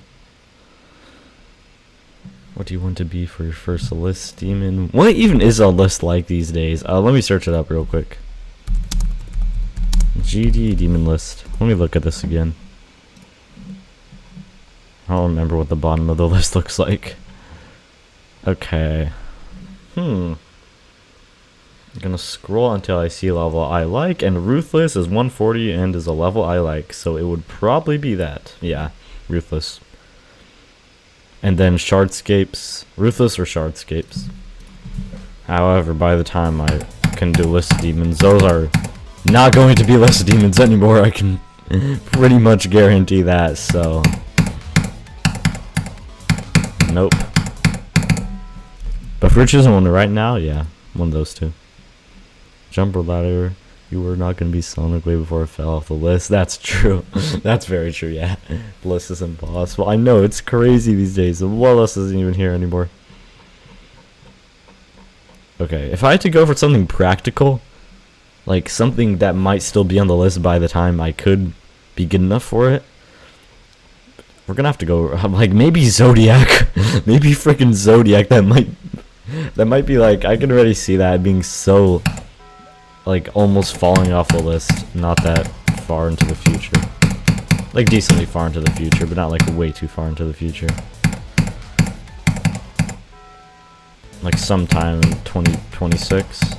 Speaker 1: What do you want to be for your first list demon? What even is a list like these days? Let me search it up real quick. GD demon list. Let me look at this again. I don't remember what the bottom of the list looks like. Okay. I'm gonna scroll until I see a level I like, and Ruthless is 140 and is a level I like, so it would probably be that. Yeah, Ruthless. And then Shardscapes, Ruthless or Shardscapes. However, by the time I can do list demons, those are not going to be list demons anymore. I can pretty much guarantee that, so nope. But for choosing one right now, yeah, one of those two. Jumper ladder, you were not going to be Sonic Wave before it fell off the list. That's true. That's very true, yeah. The list is impossible. I know, it's crazy these days. The list isn't even here anymore. Okay, if I had to go for something practical, like something that might still be on the list by the time I could be good enough for it, we're going to have to go, like, maybe Zodiac. Maybe freaking Zodiac. That might be, like, I can already see that being so, like, almost falling off the list, not that far into the future. Like, decently far into the future, but not, like, way too far into the future. Like, sometime in 2026.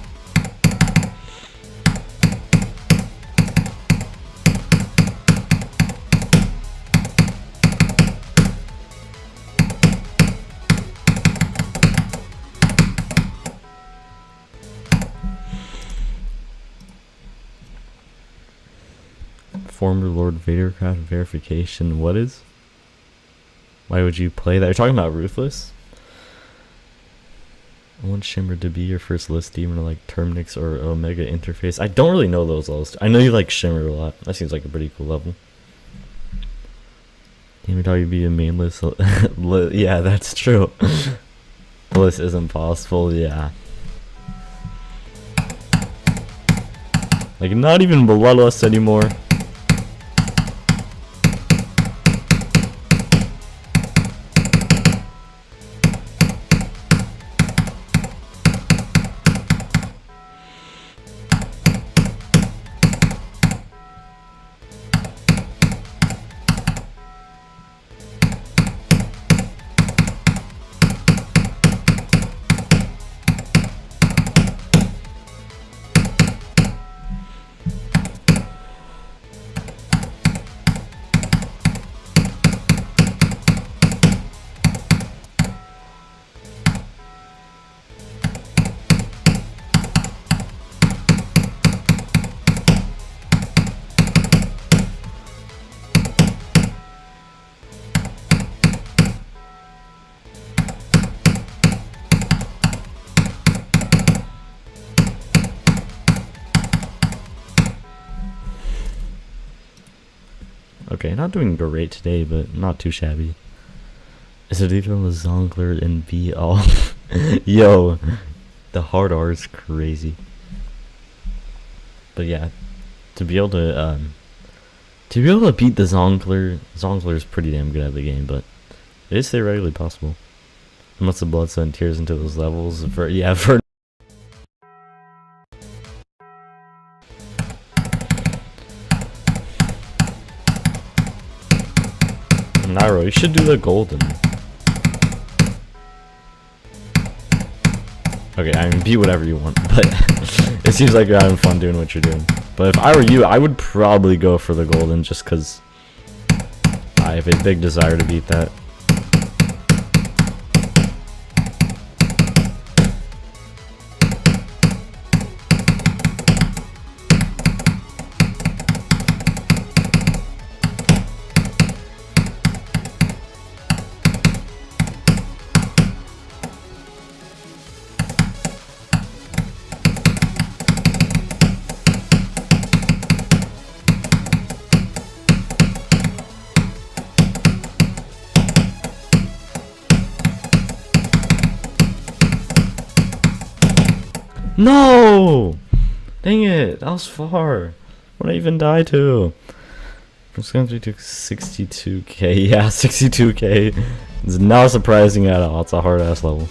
Speaker 1: Former Lord Vader craft verification. What is? Why would you play that? You're talking about Ruthless? I want Shimmer to be your first list demon, like Terminix or Omega Interface. I don't really know those levels. I know you like Shimmer a lot. That seems like a pretty cool level. Damn it, how you be a main list? Yeah, that's true. The list is impossible, yeah. Like, not even Bloodlust anymore. Okay, not doing great today, but not too shabby. Is it even a Zonkler and B all? Yo, the hard R is crazy. But yeah, to be able to beat the Zonkler is pretty damn good at the game, but it is theoretically possible. Unless the blood, sweat, and tears into those levels. For Nairo, you should do the golden. Okay, I mean, be whatever you want, but it seems like you're having fun doing what you're doing. But if I were you, I would probably go for the golden just because I have a big desire to beat that. No! Dang it, that was far. What did I even die to? I'm just gonna do 62k. Yeah, 62k. It's not surprising at all. It's a hard ass level.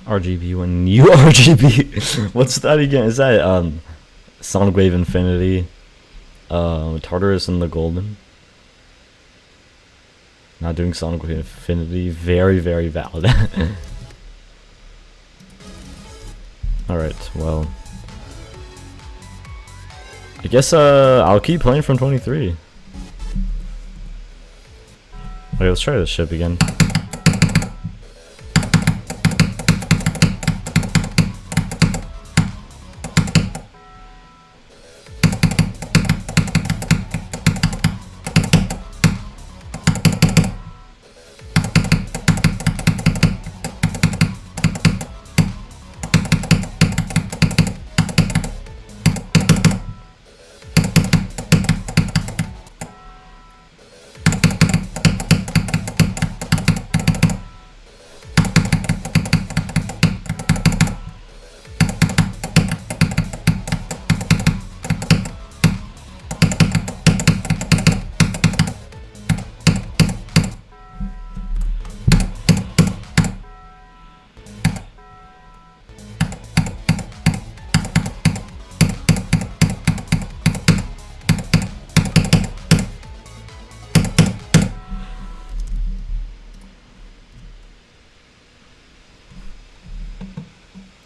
Speaker 1: RGB when you RGB. What's that again? Is that Sonic Wave Infinity? Tartarus and the Golden. Not doing Sonic Wave Infinity. Very, very valid. Alright, well. I guess I'll keep playing from 23. Wait, let's try this ship again.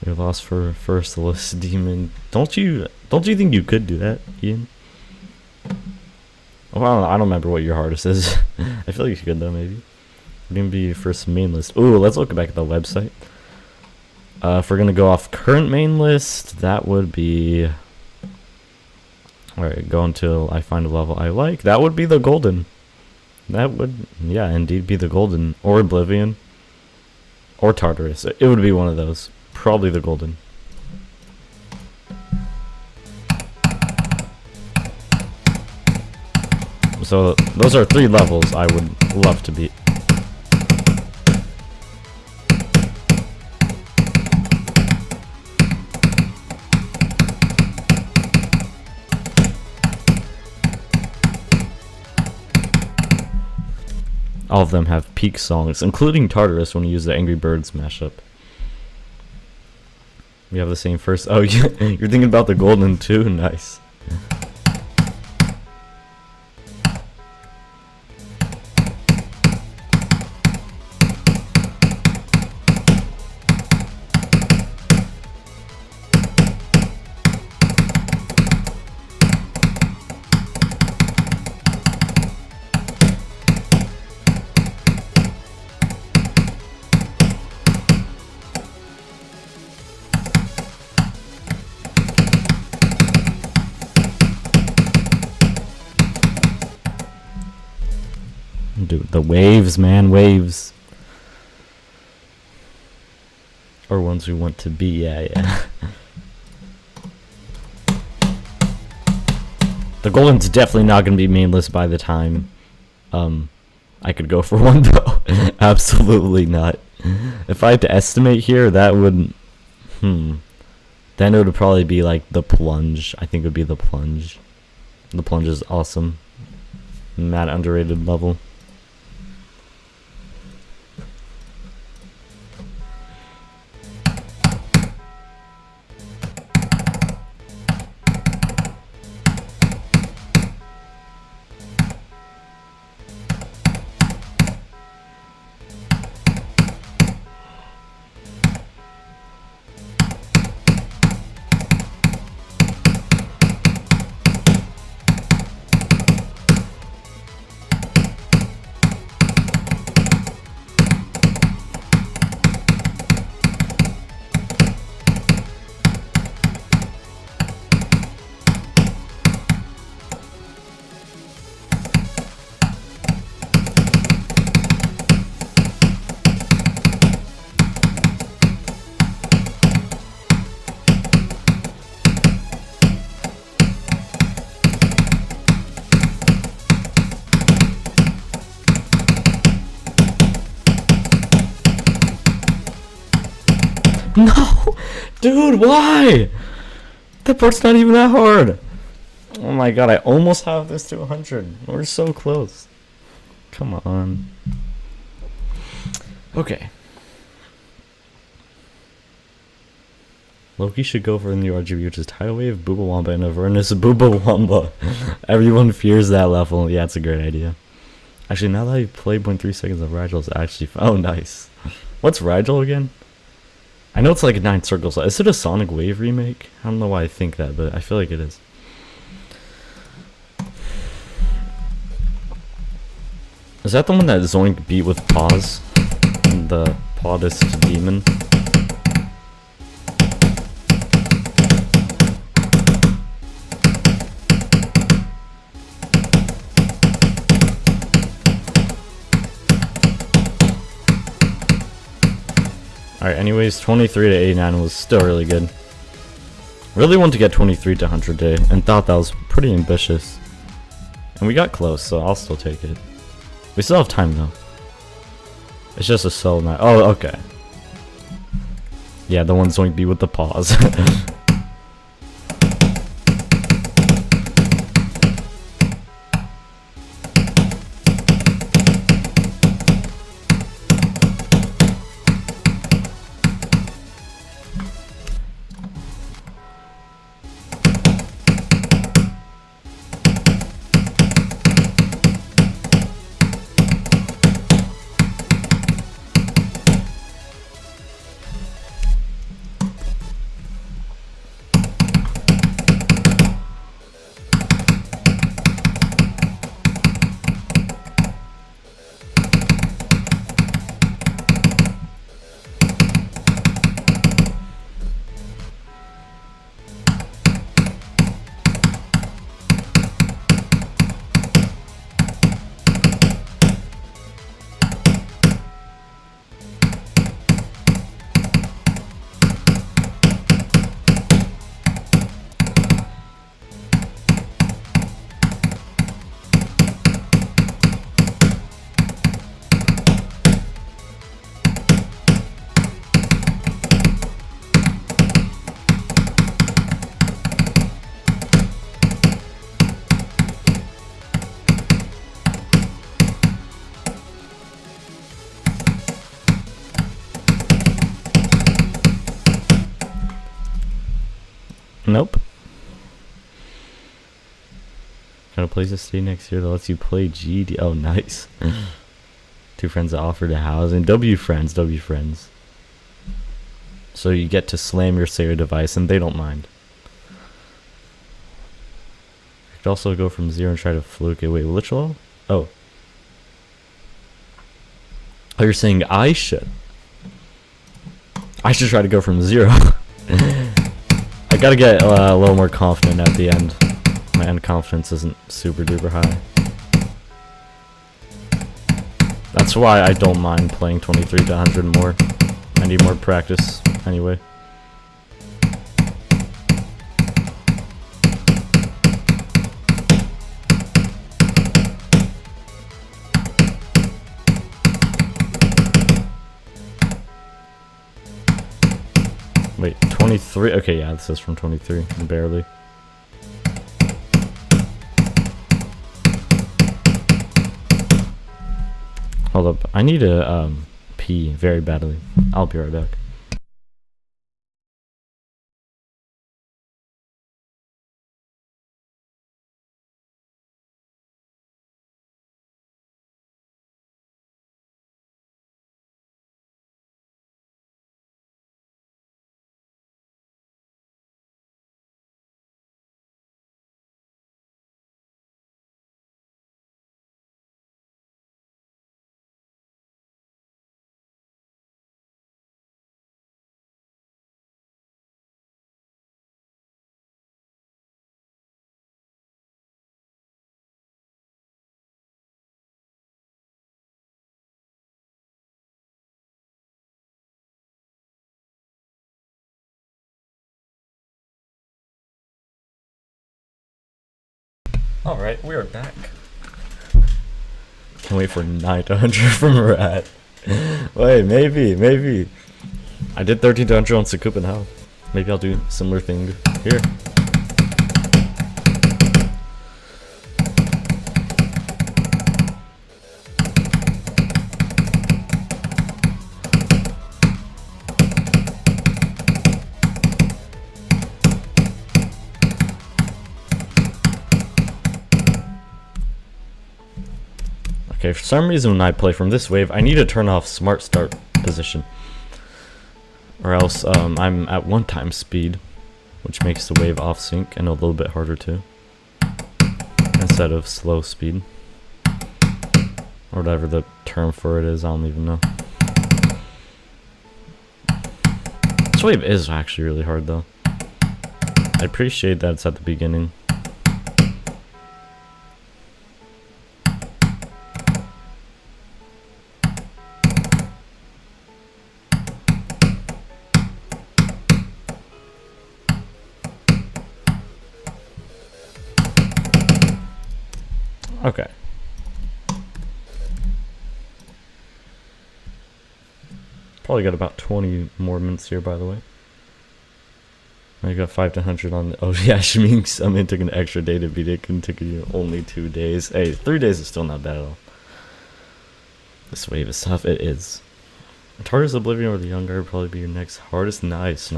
Speaker 1: You lost for First Demon. Don't you think you could do that, Ian? Well, I don't remember what your hardest is. I feel like you could though, maybe. What do you be first main list? Ooh, let's look back at the website. If we're gonna go off current main list, that would be. Alright, go until I find a level I like. That would be the golden. That would, yeah, indeed be the golden. Or Oblivion. Or Tartarus. It would be one of those. Probably the golden. So those are 3 levels I would love to beat. All of them have peak songs, including Tartarus when you use the Angry Birds mashup. We have the same first. Oh, you're thinking about the golden too? Nice. Dude, the waves, man, waves. Or ones we want to be, yeah. The golden's definitely not going to be mainless by the time I could go for one, though. Absolutely not. If I had to estimate here, that would... Then it would probably be like the plunge. I think it would be the plunge. The plunge is awesome. Mad underrated level. No! Dude, why? That part's not even that hard. Oh my god, I almost have this to 100. We're so close. Come on. Okay. Loki should go for the new RGB, which is Tidal Wave, Boobawamba, and Avernus Boobawamba. Everyone fears that level. Yeah, it's a great idea. Actually, now that I've played 0.3 seconds of Rigel, it's actually... Oh, nice. What's Rigel again? I know it's like 9 circles. Is it a Sonic Wave remake? I don't know why I think that, but I feel like it is. Is that the one that Zoink beat with Paws? The Pawdist Demon? Alright, anyways, 23 to 89 was still really good. Really wanted to get 23 to 100 day, and thought that was pretty ambitious. And we got close, so I'll still take it. We still have time though. It's just a solo night. Oh, okay. Yeah, the one Zoink beat with the paws. Nope. Got a place to stay next year that lets you play GD. Oh, nice. 2 friends that offered a housing. W friends. So you get to slam your Sega device and they don't mind. You could also go from 0 and try to fluke it. Wait, which level? Oh. Oh, you're saying I should. I should try to go from 0. I gotta get a little more confident at the end. My end confidence isn't super duper high. That's why I don't mind playing 23 to 100 more. I need more practice anyway. Wait, 23? Okay, yeah, this is from 23. Barely. Hold up. I need to pee very badly. I'll be right back. Alright, we are back. Can't wait for 9 to 100 from Rat. Wait, maybe. I did 13 to 100 on Sakup and Hell. Maybe I'll do a similar thing here. Okay, for some reason when I play from this wave, I need to turn off smart start position. Or else I'm at 1x speed, which makes the wave off sync and a little bit harder too. Instead of slow speed. Or whatever the term for it is, I don't even know. This wave is actually really hard though. I appreciate that it's at the beginning. Okay. Probably got about 20 more minutes here, by the way. I got 5 to 100 on the... Oh, yeah, Shmink Summon took an extra day to beat it. Couldn't take you only 2 days. Hey, 3 days is still not bad at all. This wave is tough. It is. Hardest Oblivion or the Young Guard would probably be your next hardest. Nice.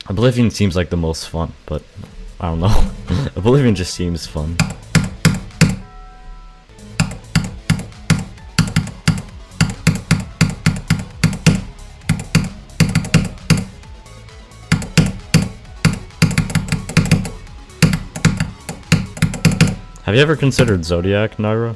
Speaker 1: Oblivion seems like the most fun, but I don't know. Oblivion just seems fun. Have you ever considered Zodiac, Naira?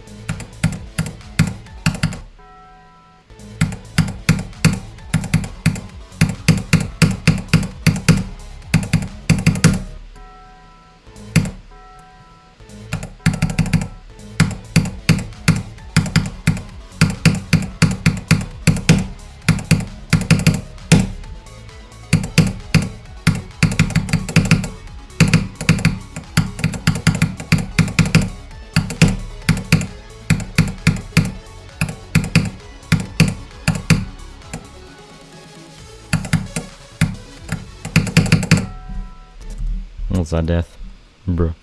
Speaker 1: What's that, Death? Bro.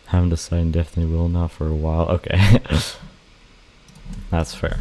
Speaker 1: Haven't decided, definitely will not for a while. Okay. That's fair.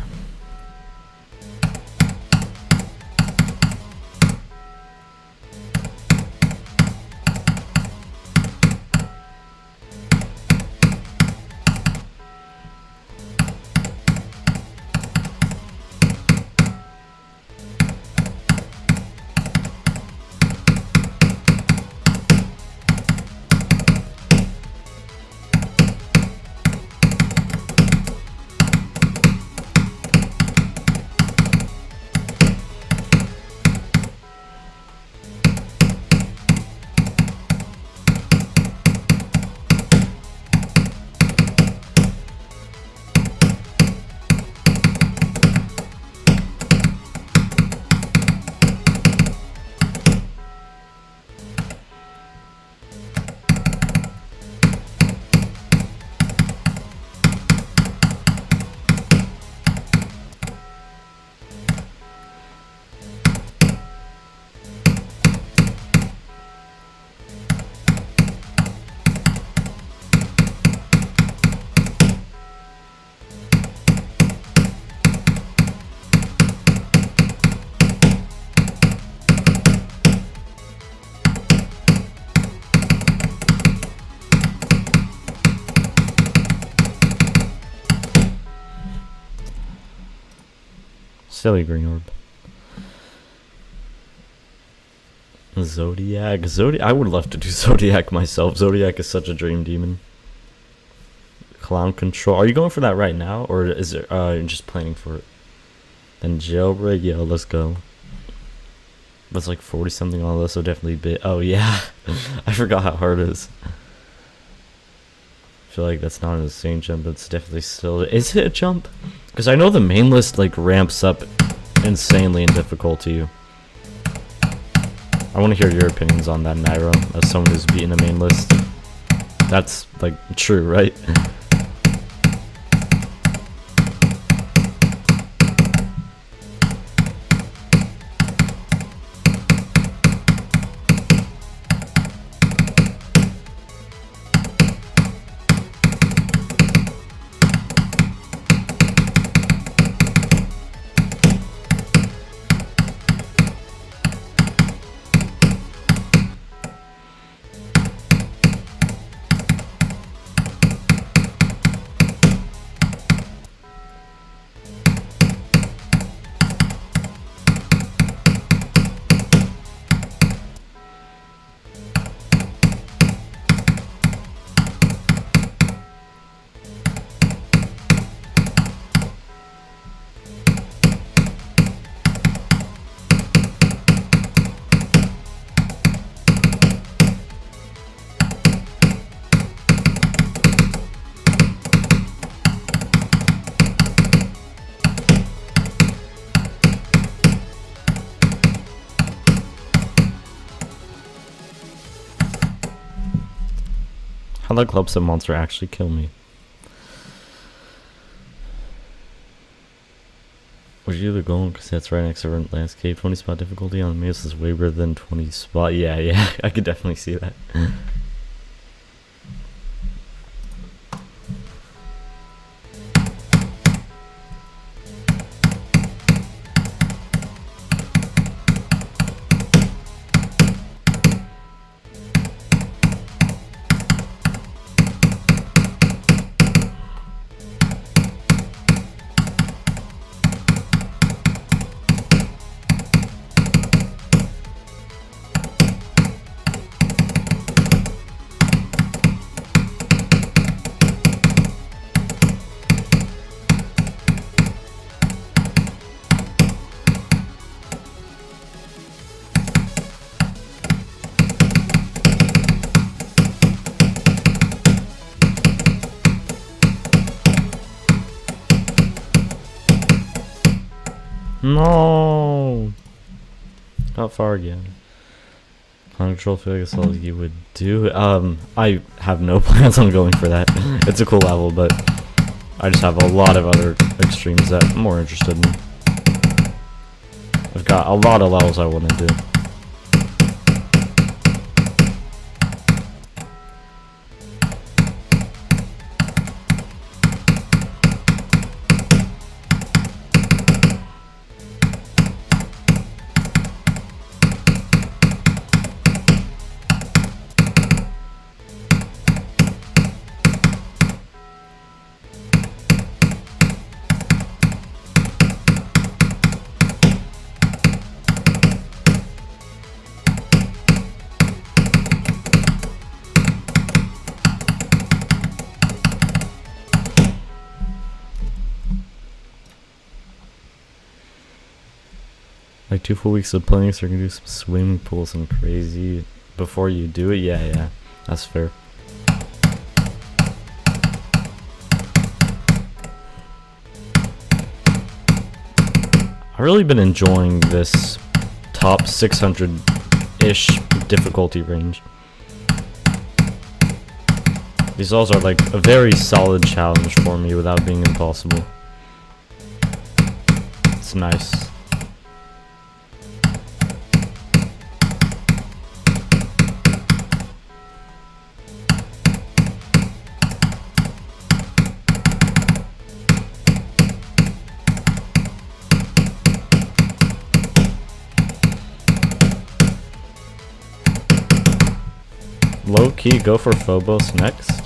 Speaker 1: Silly green orb. Zodiac. I would love to do Zodiac myself. Zodiac is such a dream demon. Clown control. Are you going for that right now, or is it just planning for it? Then jailbreak. Yo, let's go. That's like 40 something on this, so definitely bit. Oh yeah, I forgot how hard it is. I feel like that's not an insane jump, but it's definitely still. Is it a jump? Because I know the main list like ramps up insanely in difficulty. I want to hear your opinions on that, Nairo, as someone who's beaten the main list. That's like true, right? How that clubset monster actually kill me? Was you the goal? Because that's right next to Rent Landscape. 20 spot difficulty on the Maze is way better than 20 spot. Yeah, I could definitely see that. No! Not far again. Control feel like it's all you would do. I have no plans on going for that. It's a cool level, but I just have a lot of other extremes that I'm more interested in. I've got a lot of levels I want to do. Like 2 full weeks of playing, so you can do some swimming pools and crazy before you do it. Yeah, that's fair. I've really been enjoying this top 600-ish difficulty range. These levels are like a very solid challenge for me without being impossible. It's nice. Low key, go for Phobos next.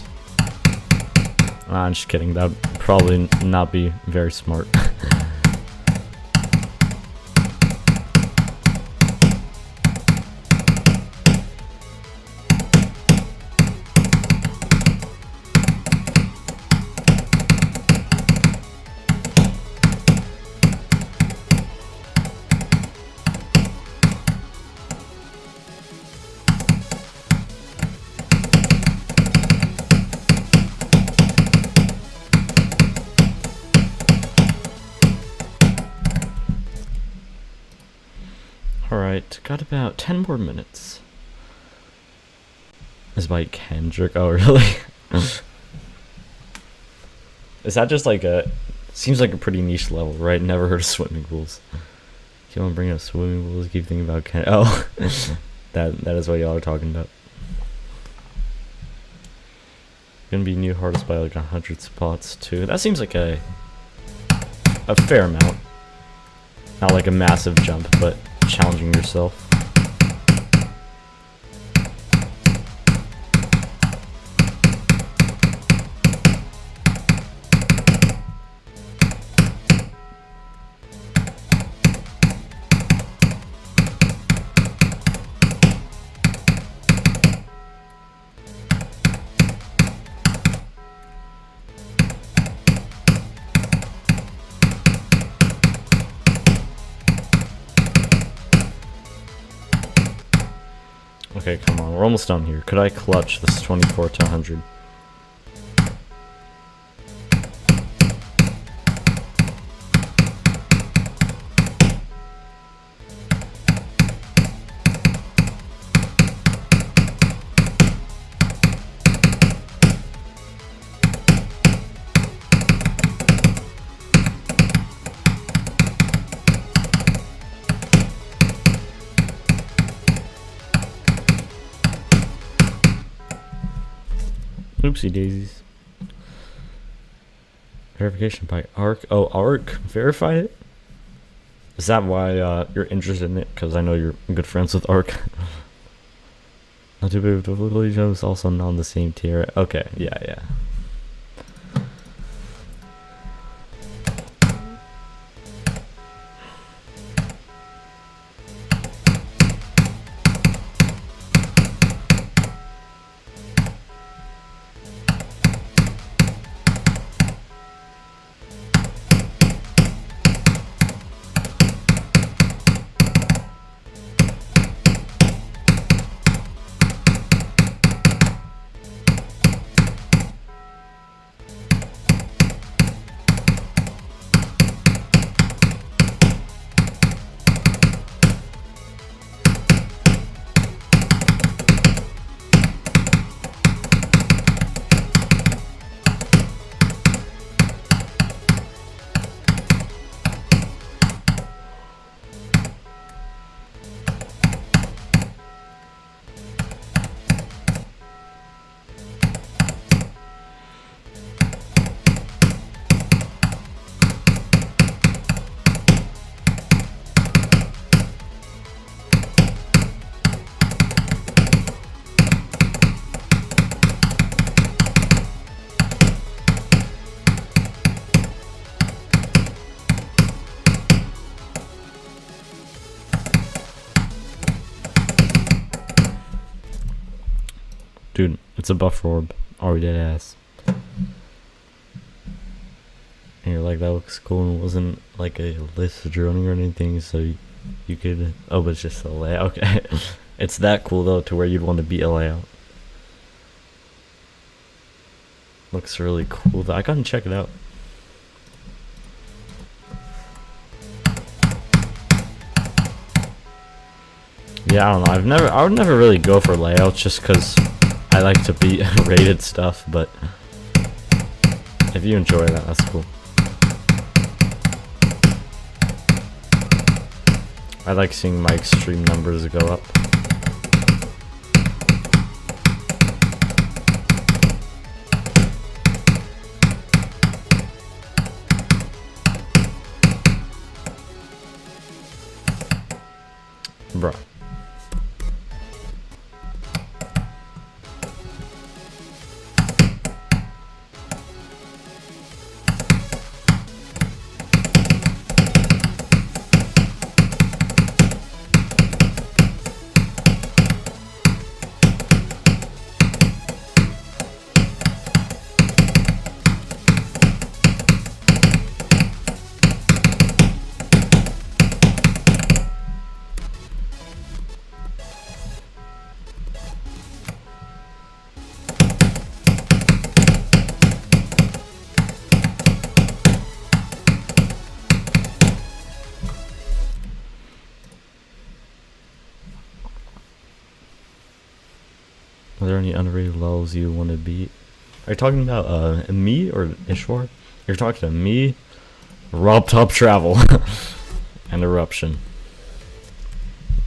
Speaker 1: I'm just kidding. That would probably not be very smart. Alright, got about 10 more minutes. Is by Kendrick. Oh, really? Is that just like a... Seems like a pretty niche level, right? Never heard of swimming pools. Keep on bringing up swimming pools, keep thinking about Oh, that is what y'all are talking about. Gonna be new hardest by like 100 spots too. That seems like a fair amount. Not like a massive jump, but challenging yourself. Okay, come on, we're almost done here. Could I clutch this 24 to 100? Oopsie daisies. Verification by Arc. Oh, Arc verified it? Is that why you're interested in it? Because I know you're good friends with Arc. Not too big of a jumps, also not on the same tier. Okay, yeah. Dude, it's a buffer orb. Already dead ass. And you're like, that looks cool, and it wasn't like a list of droning or anything, so you could... Oh, but it's just a layout. Okay. It's that cool, though, to where you'd want to beat a layout. Looks really cool, though. I gotta check it out. Yeah, I don't know. I would never really go for layouts just because I like to beat rated stuff, but if you enjoy that, that's cool. I like seeing my extreme numbers go up. Bruh. there any underrated levels you want to beat? Are you talking about me or Ishwar? You're talking to me, Robtop Travel, and Eruption.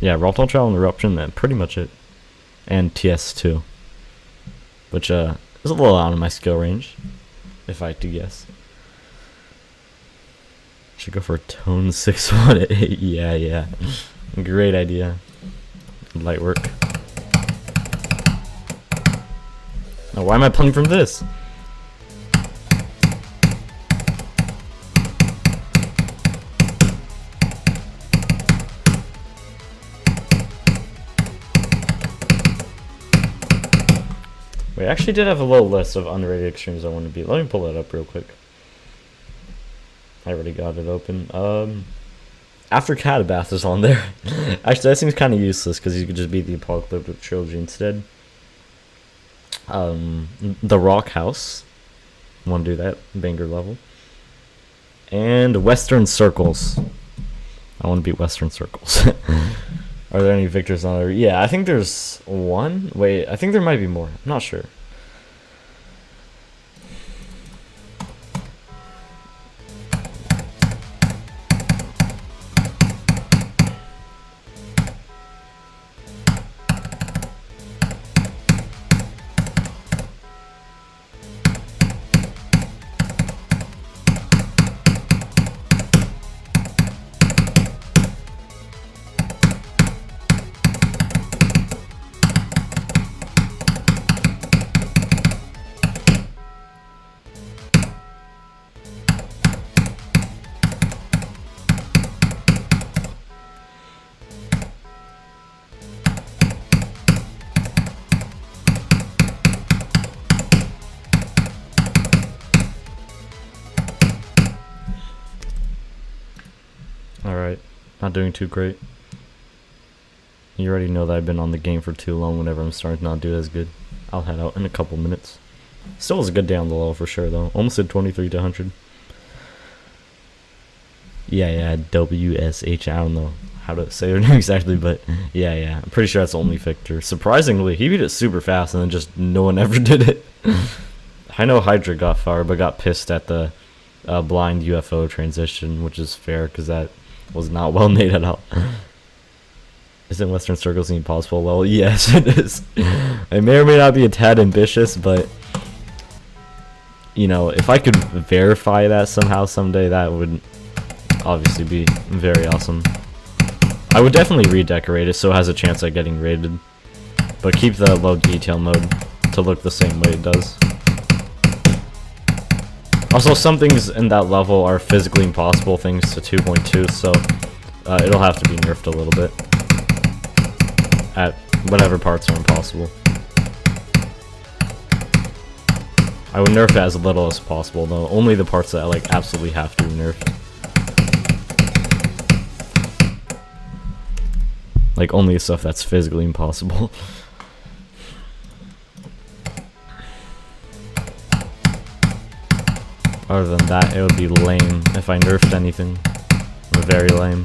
Speaker 1: Yeah, Robtop Travel and Eruption, that's pretty much it. And TS2. Which is a little out of my skill range, if I had to guess. Should go for tone 618. Yeah. Great idea. Light work. Oh, why am I pulling from this? Wait, I actually did have a little list of underrated extremes I want to beat. Let me pull that up real quick. I already got it open. After Catabath is on there. Actually, that seems kind of useless because you could just beat the Apocalyptic Trilogy instead. The Rock House. Want to do that. Banger level. And Western Circles. I want to beat Western Circles. Are there any victors on there? Yeah, I think there's one. Wait, I think there might be more. I'm not sure. Alright, not doing too great. You already know that I've been on the game for too long whenever I'm starting to not do as good. I'll head out in a couple minutes. Still was a good day on the level for sure though. Almost at 23 to 100. Yeah, WSH, I don't know how to say her name exactly, but yeah, I'm pretty sure that's the only victor. Surprisingly, he beat it super fast and then just no one ever did it. I know Hydra got far, but got pissed at the blind UFO transition, which is fair because that was not well made at all. Isn't Western Circles the impossible level? Yes, it is. It may or may not be a tad ambitious, but you know, if I could verify that somehow someday, that would obviously be very awesome. I would definitely redecorate it so it has a chance at getting rated, but keep the low detail mode to look the same way it does. Also, some things in that level are physically impossible thanks to 2.2, so it'll have to be nerfed a little bit at whatever parts are impossible. I would nerf it as little as possible, though. Only the parts that I like absolutely have to be nerfed. Like, only the stuff that's physically impossible. Other than that, it would be lame if I nerfed anything. Very lame.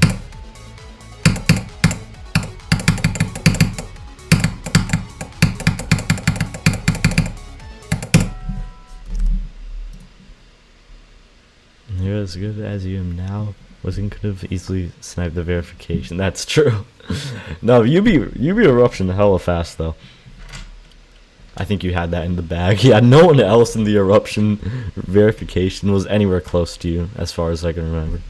Speaker 1: You're as good as you am now. Wasn't could have easily sniped the verification. That's true. No, you be Eruption hella fast though. I think you had that in the bag. Yeah, no one else in the Eruption verification was anywhere close to you, as far as I can remember.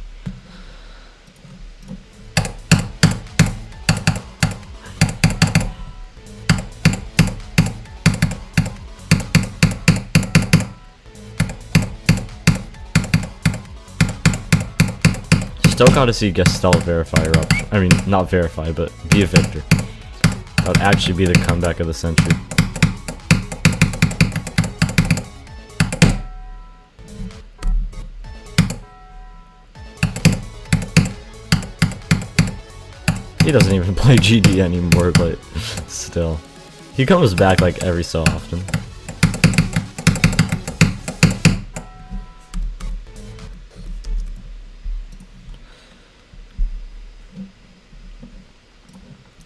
Speaker 1: Still gotta see Gestalt verify Eruption. I mean, not verify, but be a victor. That would actually be the comeback of the century. He doesn't even play GD anymore, but still. He comes back like every so often.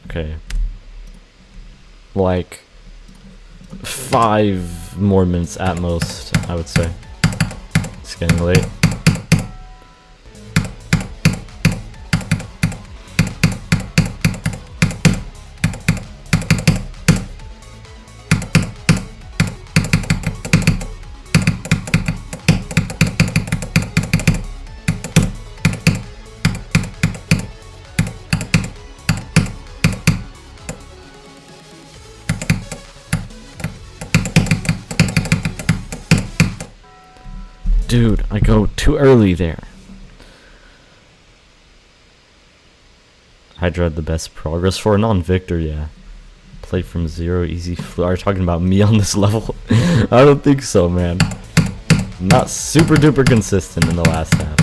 Speaker 1: Okay. Like, 5 more minutes at most, I would say. It's getting late. Dude, I go too early there. I dread the best progress for a non-victor, yeah. Play from 0, easy. Are you talking about me on this level? I don't think so, man. Not super duper consistent in the last half.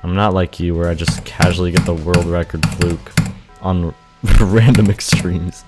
Speaker 1: I'm not like you where I just casually get the world record fluke on random extremes.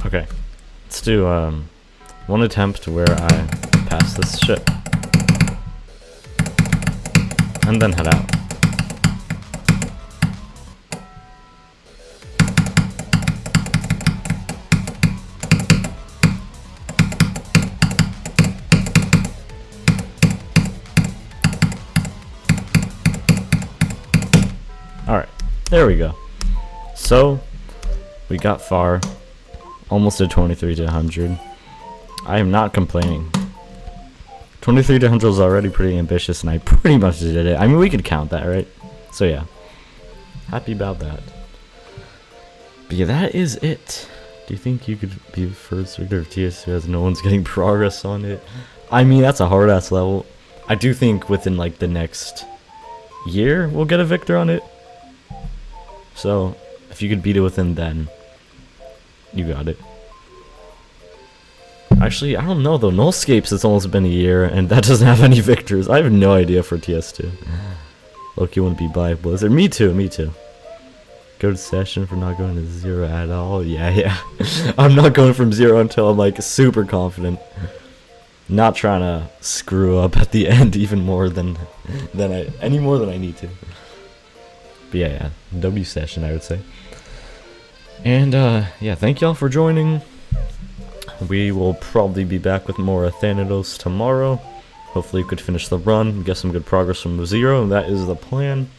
Speaker 1: Okay, let's do one attempt where I pass this shit and then head out. Alright, there we go. So, we got far. Almost did 23 to 100. I am not complaining. 23 to 100 is already pretty ambitious, and I pretty much did it. I mean, we could count that, right? So yeah, happy about that. But yeah, that is it. Do you think you could be the first victor of TS2 as no one's getting progress on it? I mean, that's a hard-ass level. I do think within, like, the next year, we'll get a victor on it. So, if you could beat it within then, you got it. Actually, I don't know though. Nullscapes, it's almost been a year, and that doesn't have any victors. I have no idea for TS2. Loki wouldn't be Black Blizzard. Me too, me too. Go to session for not going to 0 at all. Yeah. I'm not going from 0 until I'm like super confident. Not trying to screw up at the end even more than any more than I need to. But yeah. W session, I would say. And yeah, thank y'all for joining. We will probably be back with more Athanatos tomorrow. Hopefully we could finish the run, get some good progress from 0, and that is the plan.